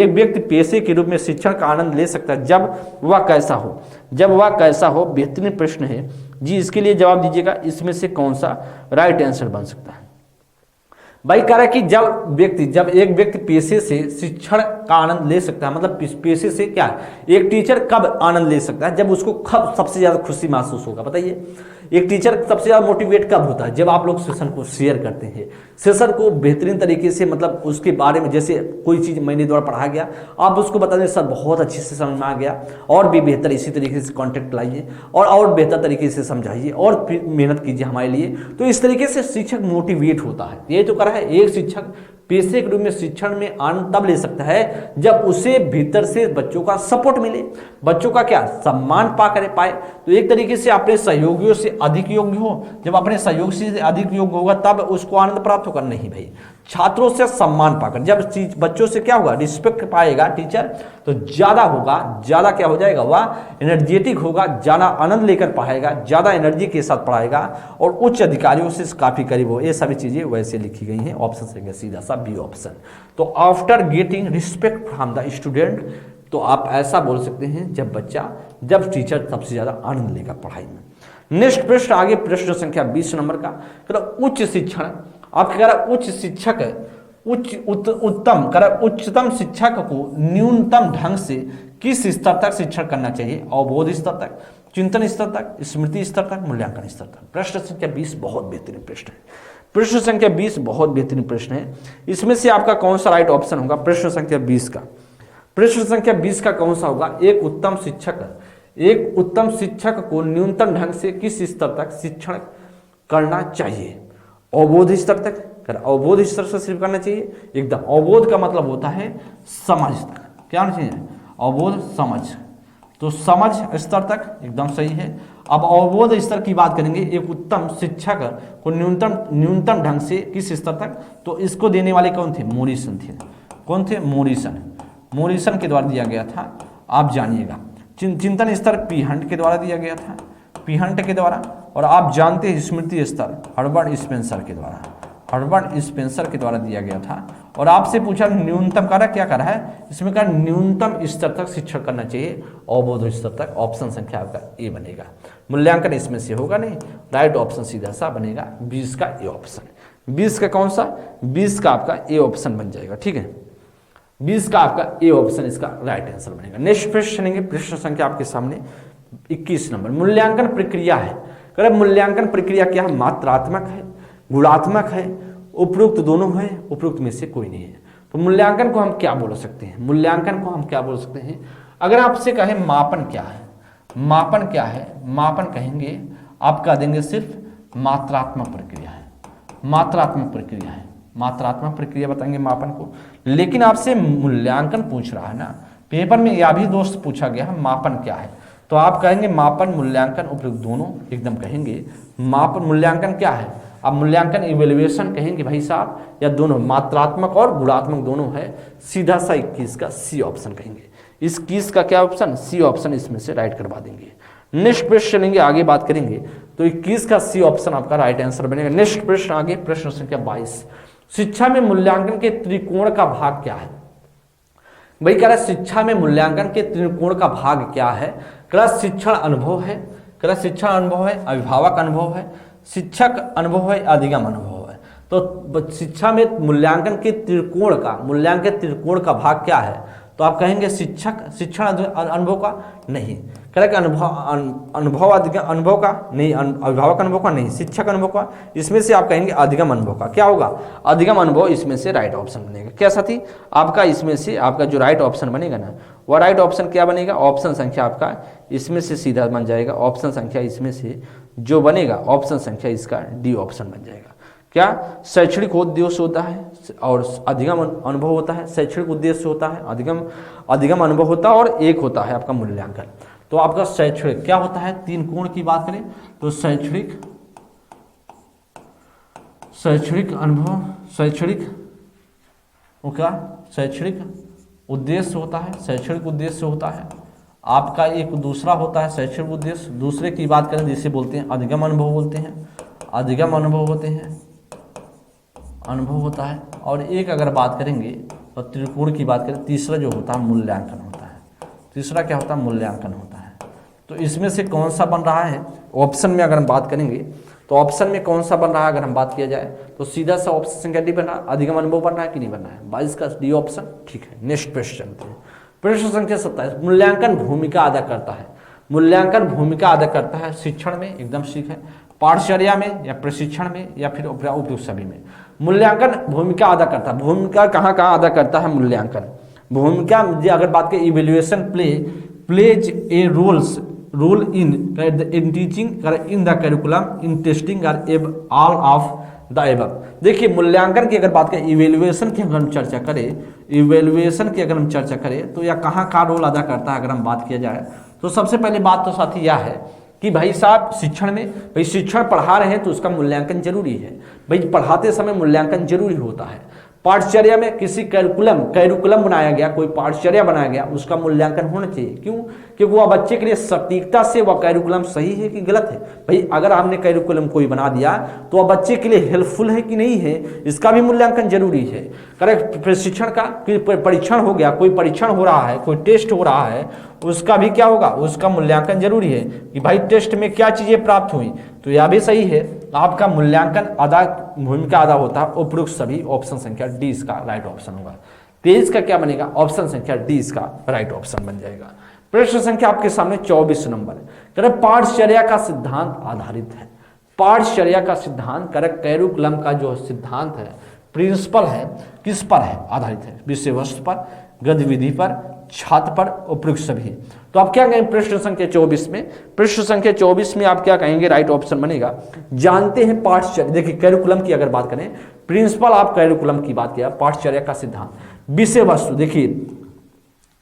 व्यक्ति पेशे के रूप में शिक्षण का आनंद ले सकता है जब वह कैसा हो। बेहतरीन प्रश्न है जी, इसके लिए जवाब दीजिएगा इसमें से कौन सा राइट आंसर बन सकता है। भाई कह रहा है कि जब एक व्यक्ति पेशे से शिक्षण का आनंद ले सकता है, मतलब पेशे से क्या है, एक टीचर कब आनंद ले सकता है, जब उसको कब सबसे ज्यादा खुशी महसूस होगा। बताइए, एक टीचर सबसे ज्यादा मोटिवेट कब होता है, जब आप लोग सेशन को शेयर करते हैं, सेशन को बेहतरीन तरीके से, मतलब उसके बारे में, जैसे कोई चीज मैंने द्वारा पढ़ा गया आप उसको बता दें सर बहुत अच्छे से समझ में आ गया, और भी बेहतर इसी तरीके से कॉन्टेक्ट लाइए और बेहतर तरीके से समझाइए और फिर मेहनत कीजिए हमारे लिए। तो इस तरीके से शिक्षक मोटिवेट होता है। ये तो करा है, एक शिक्षक पेशे के रूप में शिक्षण में आनंद तब ले सकता है जब उसे भीतर से बच्चों का सपोर्ट मिले, बच्चों का क्या सम्मान पाए। तो एक तरीके से अपने सहयोगियों से अधिक योग्य हो, जब अपने सहयोग से अधिक योग्य होगा तब उसको आनंद प्राप्त होगा। नहीं भाई, छात्रों से सम्मान पाकर, जब बच्चों से क्या होगा, रिस्पेक्ट पाएगा टीचर, तो ज्यादा क्या हो जाएगा, वह एनर्जेटिक होगा, ज्यादा आनंद लेकर पढ़ाएगा, ज्यादा एनर्जी के साथ पढ़ाएगा, और उच्च अधिकारियों से काफी करीब हो। ये सभी चीजें वैसे लिखी गई हैं। ऑप्शन से सीधा सा बी ऑप्शन। तो after getting respect from the student, तो आप ऐसा बोल सकते हैं जब टीचर सबसे ज्यादा आनंद लेगा पढ़ाई में। नेक्स्ट प्रश्न आगे, प्रश्न संख्या 20 नंबर का। उच्च शिक्षण, आप कह रहा उच्च शिक्षक उच्चतम शिक्षक को न्यूनतम ढंग से किस स्तर तक शिक्षण करना चाहिए, अवबोध स्तर तक, चिंतन स्तर तक, स्मृति स्तर तक, मूल्यांकन स्तर तक। प्रश्न संख्या 20 बहुत बेहतरीन प्रश्न है। प्रश्न संख्या 20 बहुत बेहतरीन प्रश्न है। इसमें से आपका कौन सा राइट ऑप्शन होगा प्रश्न संख्या 20 का? प्रश्न संख्या 20 का कौन सा होगा? एक उत्तम शिक्षक को न्यूनतम ढंग से किस स्तर तक शिक्षण करना चाहिए? अवबोध स्तर तक। अवबोध स्तर से सिर्फ करना चाहिए एकदम। अवबोध का मतलब होता है समझ तक। क्या होना चाहिए? अवबोध समझ, तो समझ स्तर तक एकदम सही है। अब अवबोध स्तर की बात करेंगे, एक उत्तम शिक्षक को न्यूनतम ढंग से किस स्तर तक, तो इसको देने वाले कौन थे? मोरिसन थे। कौन थे? मोरिसन के द्वारा दिया गया था, आप जानिएगा। चिंतन स्तर पी हंट के द्वारा दिया गया था, पी हंट के द्वारा। और आप जानते हैं स्मृति स्तर हर्बर्ट स्पेंसर के द्वारा दिया गया था। और आपसे पूछा न्यूनतम करा, क्या करा है इसमें? का न्यूनतम स्तर तक शिक्षण करना चाहिए, अवबोध स्तर तक। ऑप्शन संख्या आपका ए बनेगा। मूल्यांकन इसमें से होगा नहीं, राइट ऑप्शन सीधा सा बनेगा 20 का ए ऑप्शन। 20 का कौन सा? 20 का आपका ए ऑप्शन बन जाएगा। ठीक है, 20 का आपका ए ऑप्शन इसका राइट आंसर बनेगा। नेक्स्ट प्रश्न चलेंगे, प्रश्न संख्या आपके सामने 21 नंबर। मूल्यांकन प्रक्रिया है, मूल्यांकन प्रक्रिया क्या है? मात्रात्मक है, गुणात्मक है, उपरोक्त दोनों है, उपरोक्त में से कोई नहीं है। तो मूल्यांकन को हम क्या बोल सकते हैं? मूल्यांकन को हम क्या बोल सकते हैं? अगर आपसे कहें मापन क्या है, मापन कहेंगे, आप कह देंगे सिर्फ मात्रात्मक प्रक्रिया है, मात्रात्मक प्रक्रिया बताएंगे मापन को। लेकिन आपसे मूल्यांकन पूछ रहा है ना, पेपर में यह भी दोस्त पूछा गया है मापन क्या है, तो आप कहेंगे मापन मूल्यांकन उपयुक्त दोनों एकदम कहेंगे। मापन मूल्यांकन क्या है? आप मूल्यांकन इवेल्युएशन कहेंगे भाई साहब, या दोनों मात्रात्मक और गुणात्मक दोनों है, सीधा सा 21 का सी ऑप्शन कहेंगे। इस 21 का क्या ऑप्शन? सी ऑप्शन इसमें से राइट करवा देंगे। नेक्स्ट प्रश्न चलेंगे, आगे बात करेंगे, तो 21 का सी ऑप्शन आपका राइट आंसर बनेगा। नेक्स्ट प्रश्न आगे, प्रश्न संख्या 22। शिक्षा में मूल्यांकन के त्रिकोण का भाग क्या है? भाई कह रहा है शिक्षा में मूल्यांकन के त्रिकोण का भाग क्या है? कह रहा शिक्षण अनुभव है, अभिभावक अनुभव है, शिक्षक अनुभव है, अधिगम अनुभव है। तो शिक्षा में मूल्यांकन के त्रिकोण का भाग क्या है? तो आप कहेंगे शिक्षण अनुभव का नहीं, करेक्ट, अनुभव का नहीं, अभिभावक अनुभव का नहीं, शिक्षक अनुभव का, इसमें से आप कहेंगे अधिगम अनुभव का। क्या होगा? अधिगम अनुभव, इसमें से राइट ऑप्शन बनेगा। क्या साथी? आपका इसमें से आपका जो राइट ऑप्शन बनेगा ना, वह राइट ऑप्शन क्या बनेगा? ऑप्शन संख्या आपका इसमें से सीधा बन जाएगा। ऑप्शन संख्या इसमें से जो बनेगा, ऑप्शन संख्या इसका डी ऑप्शन बन जाएगा। क्या? शैक्षणिक उद्देश्य होता है और अधिगम अनुभव होता है। शैक्षणिक उद्देश्य होता है, अधिगम अनुभव होता है, और एक होता है आपका मूल्यांकन। तो आपका शैक्षणिक क्या होता है? 3 कोण की बात करें तो शैक्षणिक अनुभव, शैक्षणिक उद्देश्य होता है, शैक्षणिक उद्देश्य होता है आपका। एक दूसरा होता है शैक्षणिक उद्देश्य, दूसरे की बात करें जिसे बोलते हैं अधिगम अनुभव बोलते हैं, अधिगम अनुभव होते हैं, अनुभव होता है। और एक अगर बात करेंगे तो त्रिकोण की बात करें, तीसरा जो होता है मूल्यांकन होता है। तीसरा क्या होता है? मूल्यांकन होता है। तो इसमें से कौन सा बन रहा है ऑप्शन में? अगर हम बात करेंगे तो ऑप्शन में कौन सा बन रहा है? अगर हम बात किया जाए तो सीधा सा ऑप्शन संख्या डी बन रहा है। अधिगम अनुभव बन रहा है कि नहीं बन रहा है? 22 का डी ऑप्शन। ठीक है, नेक्स्ट प्रश्न चलते हैं। प्रश्न संख्या 27, मूल्यांकन भूमिका अदा करता है। मूल्यांकन भूमिका अदा करता है शिक्षण में, एकदम ठीक है, पाठचर्या में या प्रशिक्षण में या फिर उपयुक्त सभी में। मूल्यांकन भूमिका अदा करता है। भूमिका कहाँ कहाँ अदा करता है मूल्यांकन? भूमिका अगर बात करें, evaluation plays a role in teaching, in the curriculum, in testing, all of the above. देखिए मूल्यांकन की अगर बात करें, इवेल्युएशन की अगर हम चर्चा करें, तो यह कहाँ का रोल अदा करता है अगर हम बात किया जाए तो सबसे पहले बात तो साथी यह है कि भाई साहब शिक्षण में, भाई शिक्षण पढ़ा रहे हैं तो उसका मूल्यांकन जरूरी है। भाई पढ़ाते समय मूल्यांकन जरूरी होता है। पाठचर्या में किसी कैरिकुलम बनाया गया, कोई पाठचर्या बनाया गया, उसका मूल्यांकन होना चाहिए। क्यों? क्योंकि वह बच्चे के लिए सटीकता से वह कैरिकुलम सही है कि गलत है। भाई अगर हमने कैरिकुलम कोई बना दिया तो वह बच्चे के लिए हेल्पफुल है कि नहीं है, इसका भी मूल्यांकन जरूरी है। करेक्ट, प्रशिक्षण का परीक्षण हो गया, कोई परीक्षण हो रहा है, कोई टेस्ट हो रहा है, उसका भी क्या होगा? उसका मूल्यांकन जरूरी है कि भाई टेस्ट में क्या चीजें प्राप्त हुई। तो यह भी सही है, आपका मूल्यांकन भूमिका अदा होता है उपयुक्त सभी। ऑप्शन संख्या डी इसका राइट ऑप्शन होगा। 23 का क्या बनेगा? ऑप्शन संख्या डी इसका राइट ऑप्शन बन जाएगा। प्रश्न संख्या आपके सामने 24 नंबर है। पाठचर्या का सिद्धांत आधारित है। पाठचर्या का सिद्धांत करेक्ट, कैरिकुलम का जो सिद्धांत है, प्रिंसिपल है, किस पर है? आधारित है विषय वस्तु पर, गतिविधि पर, छात्र पर, उपयुक्त सभी। तो आप क्या कहेंगे प्रश्न संख्या 24 में? प्रश्न संख्या 24 में आप क्या कहेंगे? राइट ऑप्शन बनेगा जानते हैं पाठचर्या। देखिए कैरिकुलम की अगर बात करें, प्रिंसिपल आप कैरिकुलम की बात किया, पाठचर्या का सिद्धांत, विषय वस्तु। देखिए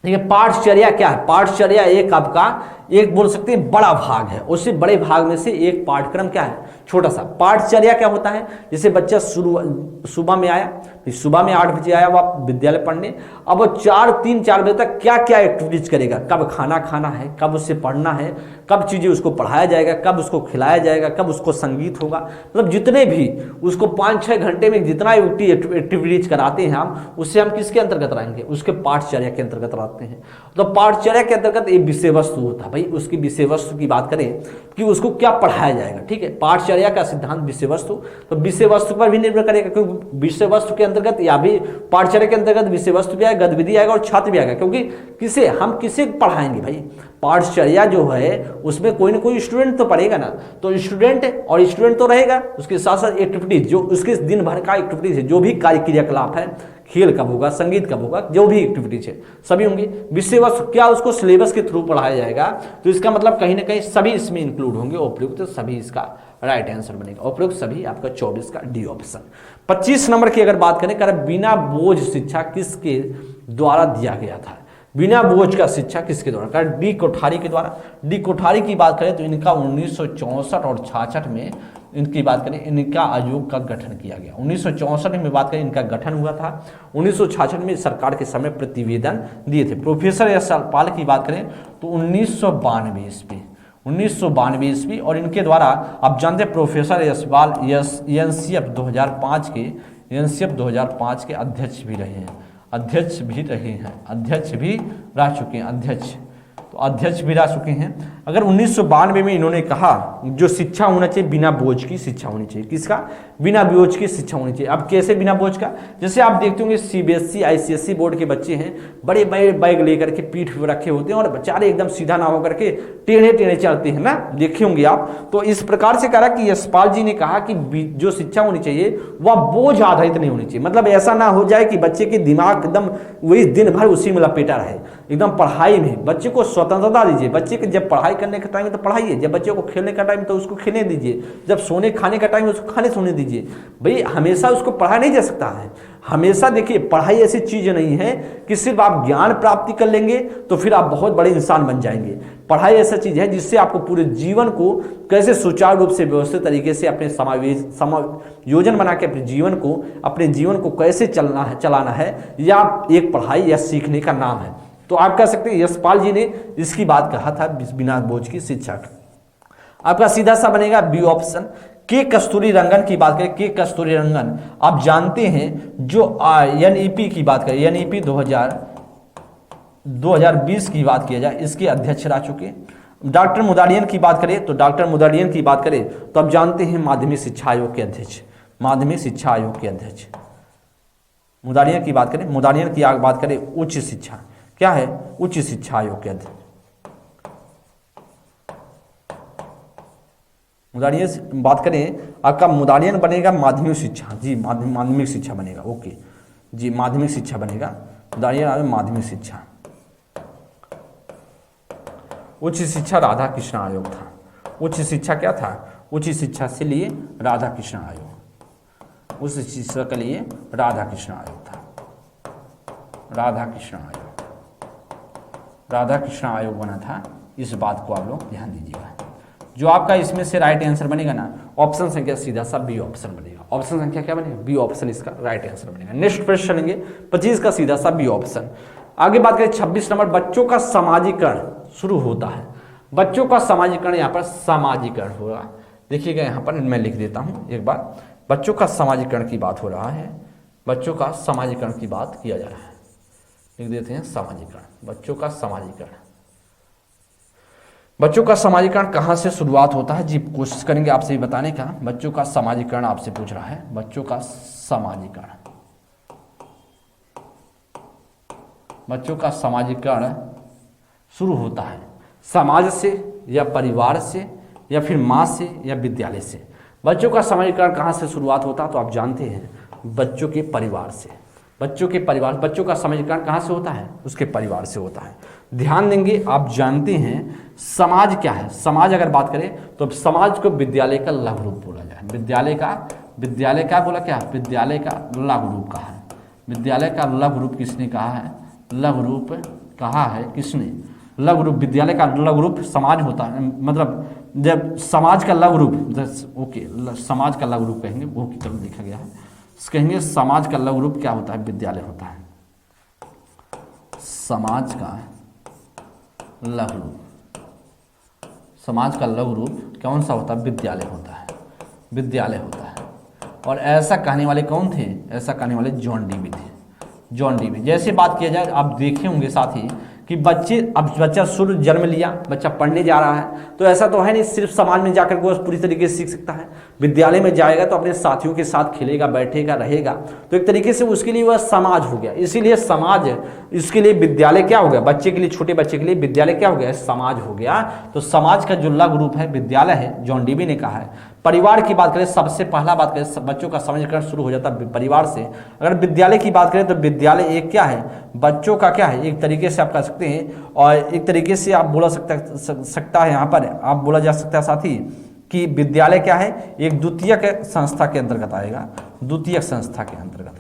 पाठचर्या क्या है? पाठचर्या एक आपका एक बोल सकते हैं बड़ा भाग है, उससे बड़े भाग में से एक पाठ्यक्रम क्या है? छोटा सा। पाठचर्या क्या होता है? जैसे बच्चा सुबह में आया, सुबह में 8 बजे आया वह विद्यालय पढ़ने, अब वो 3-4 बजे तक क्या क्या एक्टिविटीज करेगा? कब खाना खाना है, कब उससे पढ़ना है, कब चीजें उसको पढ़ाया जाएगा, कब उसको खिलाया जाएगा, कब उसको संगीत होगा, मतलब जितने भी उसको 5-6 घंटे में जितना एक्टिविटीज कराते हैं हम, उससे हम किसके अंतर्गत रहेंगे? उसके पाठचर्या के अंतर्गत रहते हैं। तो पाठचर्या के अंतर्गत एक विषय वस्तु होता है। भाई उसकी विषय वस्तु की बात करें कि उसको क्या पढ़ाया जाएगा, ठीक है। पाठचर्या का सिद्धांत विषय वस्तु, तो विषय वस्तु पर भी निर्भर करेगा, क्योंकि विषय वस्तु के अंतर्गत या भी पाठचर्या के अंतर्गत विषय वस्तु भी आएगा, गतिविधि आएगा और छात्र भी आएगा। क्योंकि किसे पढ़ाएंगे भाई? पाठचर्या जो है उसमें कोई ना कोई स्टूडेंट तो पढ़ेगा ना, तो स्टूडेंट तो रहेगा, उसके साथ साथ एक्टिविटीज जो उसके दिन भर का एक्टिविटीज है, जो भी कार्य क्रियाकलाप है, खेल कब होगा, संगीत कब होगा, जो भी एक्टिविटीज है सभी होंगे। विषय वस्तु क्या उसको सिलेबस के थ्रू पढ़ाया जाएगा, तो इसका मतलब कहीं ना कहीं सभी इसमें इंक्लूड होंगे। उपयुक्त सभी इसका राइट आंसर बनेगा। उपयुक्त सभी आपका 24 का डी ऑप्शन। 25 नंबर की अगर बात करें, बिना बोझ शिक्षा किसके द्वारा दिया गया था? बिना बोझ का शिक्षा किसके द्वारा? डी कोठारी के द्वारा। डी कोठारी की बात करें तो इनका 1964 और 66 में इनकी बात करें, इनका आयोग का गठन किया गया। 1964 में बात करें इनका गठन हुआ था, 1966 में सरकार के समय प्रतिवेदन दिए थे। प्रोफेसर यशपाल की बात करें तो 1992 ईस्वी, और इनके द्वारा आप जानते हैं प्रोफेसर यशपाल एनसीएफ 2005 के अध्यक्ष भी रह चुके हैं। तो अध्यक्ष भी रह चुके हैं। अगर 1992 में इन्होंने कहा जो शिक्षा होना चाहिए बिना बोझ की शिक्षा होनी चाहिए, किसका? बिना बोझ की शिक्षा होनी चाहिए। अब कैसे बिना बोझ का? जैसे आप देखते होंगे सीबीएसई आईसीएसई बोर्ड के बच्चे हैं, बड़े बड़े बैग लेकर के पीठ पर रखे होते हैं और बेचारे एकदम सीधा ना होकर के टेढ़े टेढ़े चलते हैं ना, देखे होंगे आप। तो इस प्रकार से कहा कि यशपाल जी ने कहा कि जो शिक्षा होनी चाहिए वह बोझ आधारित नहीं होनी चाहिए। मतलब ऐसा ना हो जाए कि बच्चे के दिमाग एकदम वही दिन भर उसी में लपेटा रहे, एकदम पढ़ाई में। बच्चे को स्वतंत्रता दीजिए। बच्चे के जब पढ़ाई करने का टाइम है तो पढ़ाइए, जब बच्चे को खेलने का टाइम तो उसको खेलने दीजिए, जब सोने खाने का टाइम है उसको खाने सोने दीजिए। भाई हमेशा उसको पढ़ाया नहीं जा सकता है। हमेशा देखिए पढ़ाई ऐसी चीज नहीं है कि सिर्फ आप ज्ञान प्राप्ति कर लेंगे तो फिर आप बहुत बड़े इंसान बन जाएंगे। पढ़ाई ऐसा चीज है जिससे आपको पूरे जीवन को कैसे सुचारू रूप से व्यवस्थित तरीके से अपने समायोजन बना के अपने जीवन को कैसे चलाना है, या एक पढ़ाई या सीखने का नाम है। तो आप कह सकते हैं यशपाल जी ने इसकी बात कहा था, बिना बोझ की शिक्षा। आपका सीधा सा बनेगा बी ऑप्शन। के कस्तूरी रंगन की बात करें, के कस्तूरी रंगन आप जानते हैं जो एनईपी की बात करें, एनईपी 2020 की बात किया जाए, इसके अध्यक्ष रह चुके। डॉक्टर मुदालियन की बात करें तो डॉक्टर मुदालियन की बात करें तो आप जानते हैं माध्यमिक शिक्षा आयोग के अध्यक्ष, माध्यमिक शिक्षा आयोग के अध्यक्ष। मुदालियन की बात करें, मुदालियन की बात करें उच्च शिक्षा, क्या है? उच्च शिक्षा आयोग के अध्यक्ष। मुदालियन बात करें, आपका मुदालियन बनेगा माध्यमिक शिक्षा, जी माध्यमिक शिक्षा बनेगा, ओके जी माध्यमिक शिक्षा बनेगा। मुदालियन माध्यमिक शिक्षा। उच्च शिक्षा राधा कृष्ण आयोग था। उच्च शिक्षा क्या था? उच्च शिक्षा से लिए राधा कृष्ण आयोग, उच्च शिक्षा के लिए राधा कृष्ण आयोग था। राधा कृष्ण आयोग, राधा कृष्ण आयोग बना था। इस बात को आप लोग ध्यान दीजिएगा। जो आपका इसमें से राइट आंसर बनेगा ना, ऑप्शन संख्या सीधा सा बी ऑप्शन बनेगा। ऑप्शन संख्या क्या बनेगा? बी ऑप्शन इसका राइट आंसर बनेगा। नेक्स्ट प्रश्न चलेंगे 25 का सीधा सा बी ऑप्शन। आगे बात करें 26 नंबर, बच्चों का समाजीकरण शुरू होता है। बच्चों का समाजीकरण, यहाँ पर समाजीकरण होगा। देखिएगा यहाँ पर मैं लिख देता हूँ एक बार, बच्चों का समाजीकरण की बात हो रहा है, बच्चों का समाजीकरण की बात किया जा रहा है। लिख देते हैं समाजीकरण, बच्चों का समाजीकरण। बच्चों का समाजीकरण कहाँ से शुरुआत होता है? जी कोशिश करेंगे आपसे ही बताने का। बच्चों का समाजीकरण आपसे पूछ रहा है, बच्चों का समाजीकरण। बच्चों का समाजीकरण शुरू होता है समाज से या परिवार से या फिर माँ से या विद्यालय से। बच्चों का समाजीकरण कहाँ से शुरुआत होता है? तो आप जानते हैं बच्चों के परिवार से। बच्चों के परिवार, बच्चों का समाजीकरण कहाँ से होता है? उसके परिवार से होता है। ध्यान देंगे, आप जानते हैं समाज क्या है? समाज अगर बात करें तो समाज को विद्यालय का लघु रूप बोला जाए। विद्यालय का बोला क्या? विद्यालय का लघु रूप कहा है। विद्यालय का लघु रूप किसने कहा है? लघु रूप कहा है किसने? लघु रूप, विद्यालय का लघु रूप समाज होता है। मतलब जब समाज का लघु रूप, ओके समाज का लघु रूप कहेंगे, वो की तरफ देखा गया है, कहेंगे समाज का लघु रूप क्या होता है? विद्यालय होता है। समाज का लघु रूप, समाज का लघु रूप कौन सा होता है? विद्यालय होता है, विद्यालय होता है। और ऐसा कहने वाले कौन थे? ऐसा कहने वाले जॉन डीवी थे। John Dewey. जैसे बात किया जाए, आप देखे होंगे साथ ही कि बच्चा शुरू जन्म लिया, बच्चा पढ़ने जा रहा है, तो ऐसा तो है नहीं सिर्फ समाज में जाकर वो पूरी तरीके से सीख सकता है। विद्यालय में जाएगा तो अपने साथियों के साथ खेलेगा, बैठेगा, रहेगा, तो एक तरीके से उसके लिए वह समाज हो गया। इसीलिए समाज, इसके लिए विद्यालय क्या हो गया? बच्चे के लिए, छोटे बच्चे के लिए विद्यालय क्या हो गया? समाज हो गया। तो समाज का जो लघु रूप है विद्यालय है, जॉन डीवी ने कहा है। परिवार की बात करें, सबसे पहला बात करें, बच्चों का समाजीकरण शुरू हो जाता है परिवार से। अगर विद्यालय की बात करें तो विद्यालय एक क्या है? बच्चों का क्या है? एक तरीके से आप कह सकते हैं, और एक तरीके से आप बोला सकता है, यहाँ पर आप बोला जा सकता है साथी कि विद्यालय क्या है? एक द्वितीयक संस्था के अंतर्गत आएगा। द्वितीयक संस्था के अंतर्गत,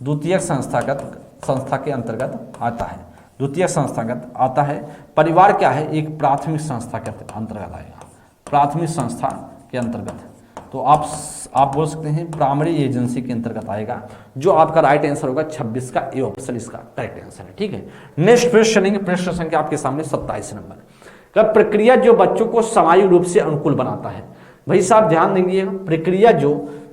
द्वितीयक संस्था के अंतर्गत आता है। द्वितीयक संस्थागत आता है। परिवार क्या है? एक प्राथमिक संस्था के अंतर्गत आएगा। प्राथमिक संस्था के अंतर्गत, तो आप बोल सकते हैं प्राइमरी एजेंसी के अंतर्गत आएगा। जो आपका राइट आंसर होगा 26 का ए ऑप्शन इसका करेक्ट आंसर है। ठीक है, नेक्स्ट प्रश्न चलेंगे। प्रश्न संख्या आपके सामने 27 नंबर का, प्रक्रिया जो बच्चों को सामाजिक रूप से अनुकूल बनाता है। भाई साहब ध्यान देंगे,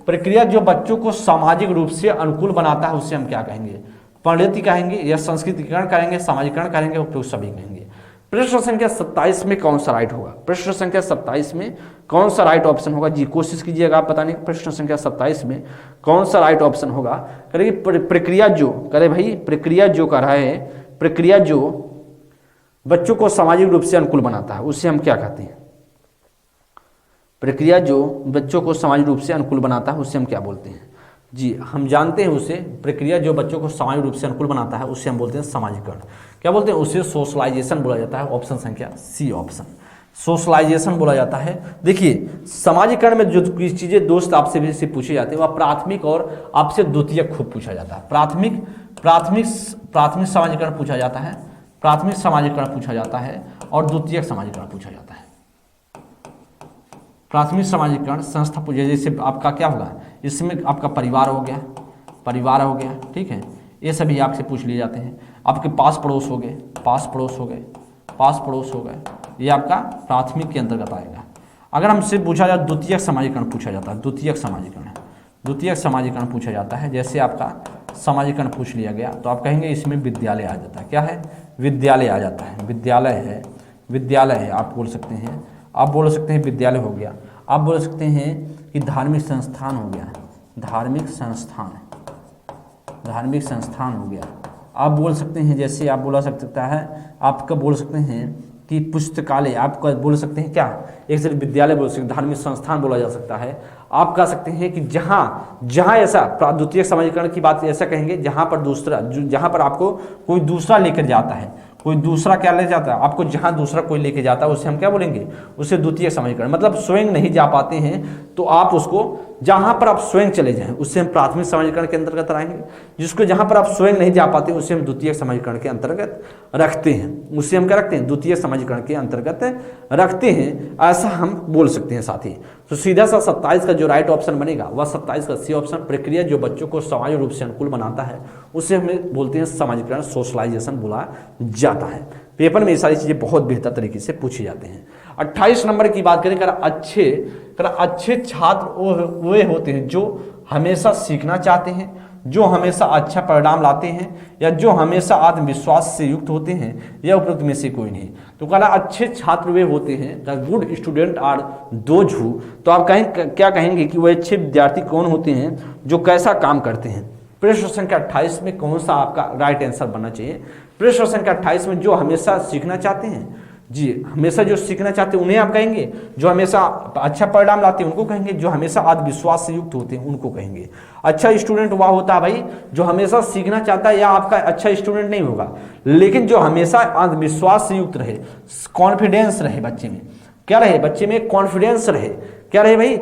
प्रक्रिया जो बच्चों को सामाजिक रूप से अनुकूल बनाता है उसे हम क्या कहेंगे? परिणति कहेंगे या संस्कृतिकरण कहेंगे, सामाजिकरण कहेंगे, और सभी कहेंगे। प्रश्न संख्या 27 में कौन सा राइट होगा? प्रश्न संख्या 27 में कौन सा राइट ऑप्शन होगा? जी कोशिश कीजिएगा आप बताने। प्रश्न संख्या 27 में कौन सा राइट ऑप्शन होगा? करेगी प्रक्रिया जो करे भाई, प्रक्रिया जो कर रहा है, प्रक्रिया जो बच्चों को सामाजिक रूप से अनुकूल बनाता है, उससे हम क्या कहते हैं? प्रक्रिया जो बच्चों को सामाजिक रूप से अनुकूल बनाता है, उससे हम क्या बोलते हैं? जी हम जानते हैं उसे, प्रक्रिया जो बच्चों को सामाजिक रूप से अनुकूल बनाता है उससे हम बोलते हैं सामाजिकरण। क्या बोलते हैं? उसे सोशलाइजेशन बोला जाता है। ऑप्शन संख्या सी ऑप्शन, सोशलाइजेशन बोला जाता है। देखिए सामाजिकरण में जो चीजें दोस्त आपसे भी पूछे जाते हैं वह प्राथमिक और आपसे द्वितीयक खूब पूछा जाता है। प्राथमिक सामाजिकरण पूछा जाता है, प्राथमिक सामाजिकरण पूछा जाता है और द्वितीयक सामाजिकरण पूछा जाता है। प्राथमिक सामाजिकरण संस्था पूछे, जैसे आपका क्या होगा, इसमें आपका परिवार हो गया, परिवार हो गया, ठीक है, ये सभी आपसे पूछ लिए जाते हैं। आपके पास पड़ोस हो गए, पास पड़ोस हो गए, पास पड़ोस हो गए, ये आपका प्राथमिक के अंतर्गत आएगा। अगर हमसे पूछा जाए द्वितीयक सामाजिकरण पूछा जाता है, द्वितीयक सामाजिकरण, द्वितीयक सामाजिकरण पूछा जाता है। जैसे आपका सामाजिकरण पूछ लिया गया तो आप कहेंगे इसमें विद्यालय आ जाता है। क्या है? विद्यालय आ जाता है, विद्यालय है, विद्यालय है आप बोल सकते हैं। आप बोल सकते हैं विद्यालय हो गया, आप बोल सकते हैं कि धार्मिक संस्थान हो गया, धार्मिक संस्थान, धार्मिक संस्थान हो गया। आप बोल सकते हैं, जैसे आप बोला सकता है, आपका बोल सकते हैं कि पुस्तकालय, आपका बोल सकते हैं क्या, एक सिर्फ विद्यालय बोल सकते हैं, धार्मिक संस्थान बोला जा सकता है। आप कह सकते हैं कि जहाँ ऐसा द्वितीयक सामाजिकरण की बात ऐसा कहेंगे जहाँ पर दूसरा, जहाँ पर आपको कोई दूसरा लेकर जाता है, कोई दूसरा क्या ले जाता है आपको, जहाँ दूसरा कोई लेके जाता है उसे हम क्या बोलेंगे? उसे द्वितीयक सामाजिकरण। मतलब स्वयं नहीं जा पाते हैं तो आप उसको, जहाँ पर आप स्वयं चले जाएं उससे हम प्राथमिक सामाजिकरण के अंतर्गत आएंगे। जिसको जहाँ पर आप स्वयं नहीं जा पाते उसे हम द्वितीयक सामाजिकरण के अंतर्गत रखते हैं, उससे हम क्या रखते हैं? द्वितीयक सामाजिकरण के अंतर्गत रखते हैं, ऐसा हम बोल सकते हैं साथी। तो सीधा सा 27 का जो राइट ऑप्शन बनेगा वह 27 का सी ऑप्शन, प्रक्रिया जो बच्चों को सामाजिक रूप से अनुकूल बनाता है उसे हमें बोलते हैं सामाजिकरण, सोशलाइजेशन बोला जाता है। पेपर में ये सारी चीजें बहुत बेहतर तरीके से पूछी जाते हैं। 28 नंबर की बात करें, अच्छे छात्र वे होते हैं जो हमेशा सीखना चाहते हैं, जो हमेशा अच्छा परिणाम लाते हैं, या जो हमेशा आत्मविश्वास से युक्त होते हैं, या उपरोक्त में से कोई नहीं। तो कहला अच्छे छात्र वे होते हैं, the good student are those who, तो आप क्या कहेंगे कि वह अच्छे विद्यार्थी कौन होते हैं, जो कैसा काम करते हैं? प्रश्न संख्या 28 में कौन सा आपका राइट आंसर बनना चाहिए? प्रश्न संख्या 28 में जो हमेशा सीखना चाहते हैं, जी हमेशा जो सीखना चाहते हैं उन्हें आप कहेंगे, जो हमेशा अच्छा परिणाम लाते हैं उनको कहेंगे, जो हमेशा आत्मविश्वास से युक्त होते हैं उनको कहेंगे। अच्छा स्टूडेंट वह होता है भाई जो हमेशा सीखना चाहता है, या आपका अच्छा स्टूडेंट नहीं होगा, लेकिन जो हमेशा आत्मविश्वास से युक्त रहे, कॉन्फिडेंस रहे बच्चे में, क्या रहे? बच्चे में कॉन्फिडेंस रहे, क्या रहे भाई?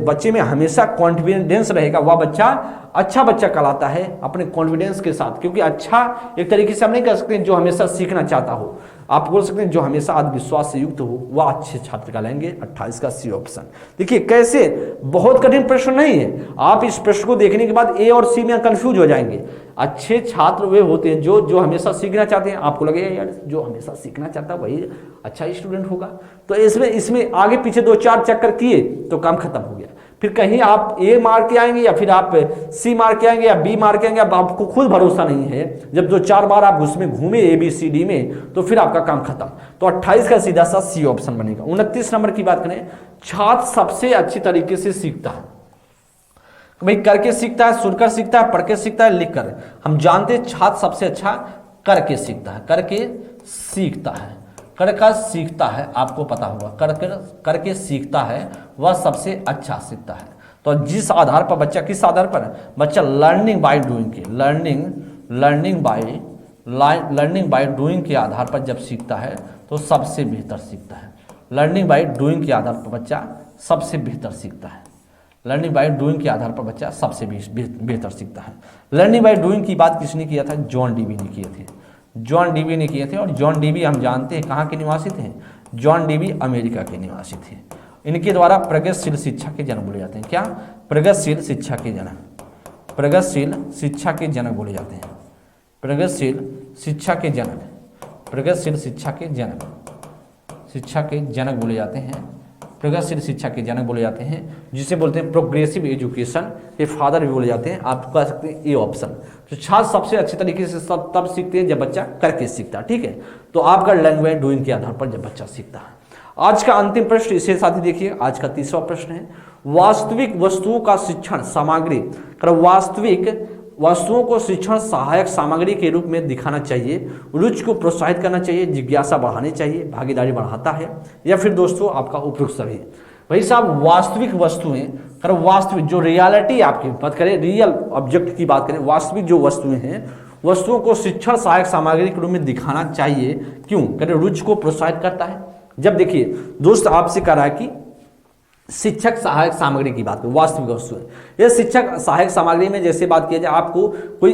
बच्चे में हमेशा कॉन्फिडेंस रहेगा, वह बच्चा अच्छा बच्चा कहलाता है अपने कॉन्फिडेंस के साथ। क्योंकि अच्छा एक तरीके से हम नहीं कह सकते जो हमेशा सीखना चाहता हो, आप बोल सकते हैं जो हमेशा आत्मविश्वास से युक्त हो वह अच्छे छात्र कहलाएंगे। 28 का सी ऑप्शन। देखिए कैसे, बहुत कठिन प्रश्न नहीं है, आप इस प्रश्न को देखने के बाद ए और सी में कंफ्यूज हो जाएंगे। अच्छे छात्र वे होते हैं जो हमेशा सीखना चाहते हैं। आपको लगेगा यार जो हमेशा सीखना चाहता है वही अच्छा स्टूडेंट होगा, तो इसमें आगे पीछे 2-4 चक्कर किए तो काम खत्म हो गया। फिर कहीं आप ए मार के आएंगे या फिर आप सी मार के आएंगे या बी मार के आएंगे, अब आपको खुद भरोसा नहीं है। जब 2-4 बार आप उसमें घूमे ABCD में तो फिर आपका काम खत्म। तो 28 का सीधा सा सी ऑप्शन बनेगा। 29 नंबर की बात करें, छात्र सबसे अच्छी तरीके से सीखता है। भाई करके सीखता है, सुनकर सीखता है, पढ़ के सीखता है, लिख कर। हम जानते हैं छात्र सबसे अच्छा करके सीखता है, करके सीखता है, करके सीखता है, आपको पता होगा करके सीखता है वह सबसे अच्छा सीखता है। तो जिस आधार पर बच्चा, किस आधार पर बच्चा लर्निंग बाय डूइंग के, लर्निंग बाय डूइंग के आधार पर जब सीखता है तो सबसे बेहतर सीखता है। लर्निंग बाय डूइंग के आधार पर बच्चा सबसे बेहतर सीखता है। लर्निंग बाय डूइंग के आधार पर बच्चा सबसे बेहतर सीखता है। लर्निंग बाय डूइंग की बात किसने किया था? जॉन डीवी ने किए थे, जॉन डीवी ने किए थे। और जॉन डीवी हम जानते हैं कहाँ के निवासी थे? जॉन डीवी अमेरिका के निवासी थे। इनके द्वारा प्रगतिशील शिक्षा के जनक बोले जाते हैं। क्या? प्रगतिशील शिक्षा के जनक, प्रगतिशील शिक्षा के जनक बोले जाते हैं। प्रगतिशील शिक्षा के जनक, प्रगतिशील शिक्षा के जनक, शिक्षा के जनक बोले जाते हैं। प्रगतिशील शिक्षा के जनक बोले जाते हैं, जिसे बोलते हैं प्रोग्रेसिव एजुकेशन के फादर भी बोले जाते हैं। आप कह सकते हैं ए ऑप्शन। तो छात्र सबसे अच्छे तरीके से सब तब सीखते हैं जब बच्चा करके सीखता है, ठीक है। तो आपका लैंग्वेज डूइंग के आधार पर जब बच्चा सीखता है। आज का अंतिम प्रश्न इसे साथी देखिए, आज का तीसरा प्रश्न है, वास्तविक वस्तुओं का शिक्षण सामग्री, वास्तविक वस्तुओं को शिक्षण सहायक सामग्री के रूप में दिखाना चाहिए, रुचि को प्रोत्साहित करना चाहिए, जिज्ञासा बढ़ानी चाहिए, भागीदारी बढ़ाता है, या फिर दोस्तों आपका उपयुक्त सभी। भाई साहब वास्तविक वस्तुएं, अगर वास्तविक जो रियलिटी आपकी बात करें, रियल ऑब्जेक्ट की बात करें, वास्तविक जो वस्तुएं हैं, वस्तुओं को शिक्षण सहायक सामग्री के रूप में दिखाना चाहिए। क्यों? करें रुचि को प्रोत्साहित करता है। जब देखिए दोस्त आपसे कह रहा है कि शिक्षक सहायक सामग्री की बात करें, वास्तविक वस्तु है यह शिक्षक सहायक सामग्री में जैसे बात किया जाए,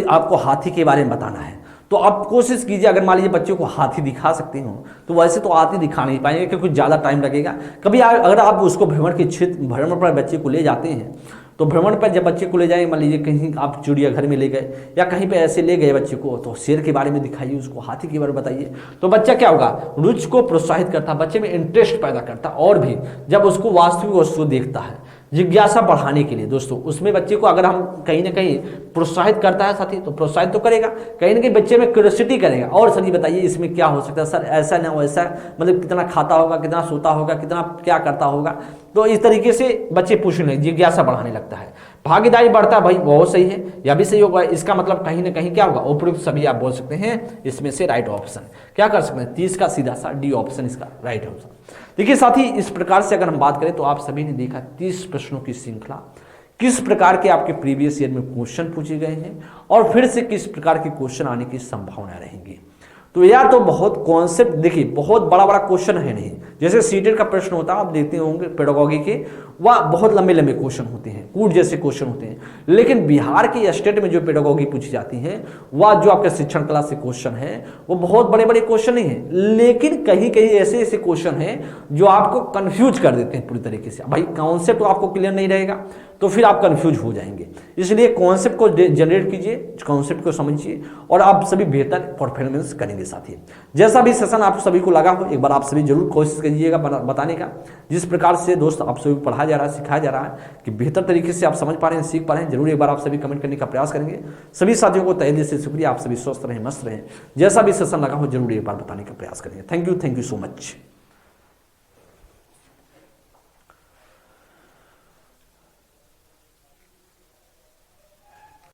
आपको हाथी के बारे में बताना है, तो आप कोशिश कीजिए, अगर मान लीजिए बच्चों को हाथी दिखा सकते हो तो वैसे तो हाथी दिखा नहीं पाएंगे क्योंकि ज़्यादा टाइम लगेगा। कभी अगर आप उसको भ्रमण पर बच्चे को ले जाते हैं, तो भ्रमण पर जब बच्चे को ले जाएंगे, मान लीजिए कहीं आप चिड़ियाघर में ले गए या कहीं पे ऐसे ले गए बच्चे को, तो शेर के बारे में दिखाइए, उसको हाथी के बारे में बताइए, तो बच्चा क्या होगा, रुचि को प्रोत्साहित करता, बच्चे में इंटरेस्ट पैदा करता। और भी जब उसको वास्तविक वस्तु देखता है, जिज्ञासा बढ़ाने के लिए दोस्तों, उसमें बच्चे को अगर हम कहीं ना कहीं प्रोत्साहित करता है साथी, तो प्रोत्साहित तो करेगा, कहीं ना कहीं बच्चे में क्यूरियोसिटी करेगा। और सर ये बताइए इसमें क्या हो सकता है सर, ऐसा ना वैसा, मतलब कितना खाता होगा, कितना सोता होगा, कितना क्या करता होगा, तो इस तरीके से बच्चे पूछने, जिज्ञासा बढ़ाने लगता है। भागीदारी बढ़ता है, भाई बहुत सही है, यह भी सही होगा। इसका मतलब कहीं ना कहीं क्या होगा, उपयुक्त सभी आप बोल सकते हैं, इसमें से राइट ऑप्शन क्या कर सकते हैं, 30 का सीधा सा डी ऑप्शन इसका राइट ऑप्शन। देखिए साथी, इस प्रकार से अगर हम बात करें तो आप सभी ने देखा 30 प्रश्नों की श्रृंखला, किस प्रकार के आपके प्रीवियस ईयर में क्वेश्चन पूछे गए हैं और फिर से किस प्रकार के क्वेश्चन आने की संभावना रहेंगी। तो यार तो बहुत कॉन्सेप्ट, देखिए बहुत बड़ा बड़ा क्वेश्चन है नहीं, जैसे सीटेट का प्रश्न होता है आप देखते होंगे पेडागोगी के, वह बहुत लंबे लंबे क्वेश्चन होते हैं, कूट जैसे क्वेश्चन होते हैं। लेकिन बिहार के स्टेट में जो पेडागोगी पूछी जाती है, वह जो आपके शिक्षण कला से क्वेश्चन है, वो बहुत बड़े बड़े क्वेश्चन नहीं है, लेकिन कहीं कहीं ऐसे ऐसे क्वेश्चन हैं जो आपको कंफ्यूज कर देते हैं पूरी तरीके से। भाई कॉन्सेप्ट आपको क्लियर नहीं रहेगा तो फिर आप कंफ्यूज हो जाएंगे। इसलिए कॉन्सेप्ट को जनरेट कीजिए, कॉन्सेप्ट को समझिए और आप सभी बेहतर परफॉर्मेंस करेंगे साथी। जैसा भी सेशन आप सभी को लगा हो, एक बार आप सभी जरूर कोशिश कीजिएगा बताने का, जिस प्रकार से दोस्त आप सभी को पढ़ाया जा रहा है, सिखाया जा रहा है कि बेहतर तरीके से आप समझ पा रहे हैं, सीख पा रहे हैं, जरूर एक बार आप सभी कमेंट करने का प्रयास करेंगे। सभी साथियों को तहे दिल से शुक्रिया, आप सभी स्वस्थ रहें, मस्त रहें। जैसा भी सेशन लगा हो जरूर एक बार बताने का प्रयास करेंगे। Thank you so much.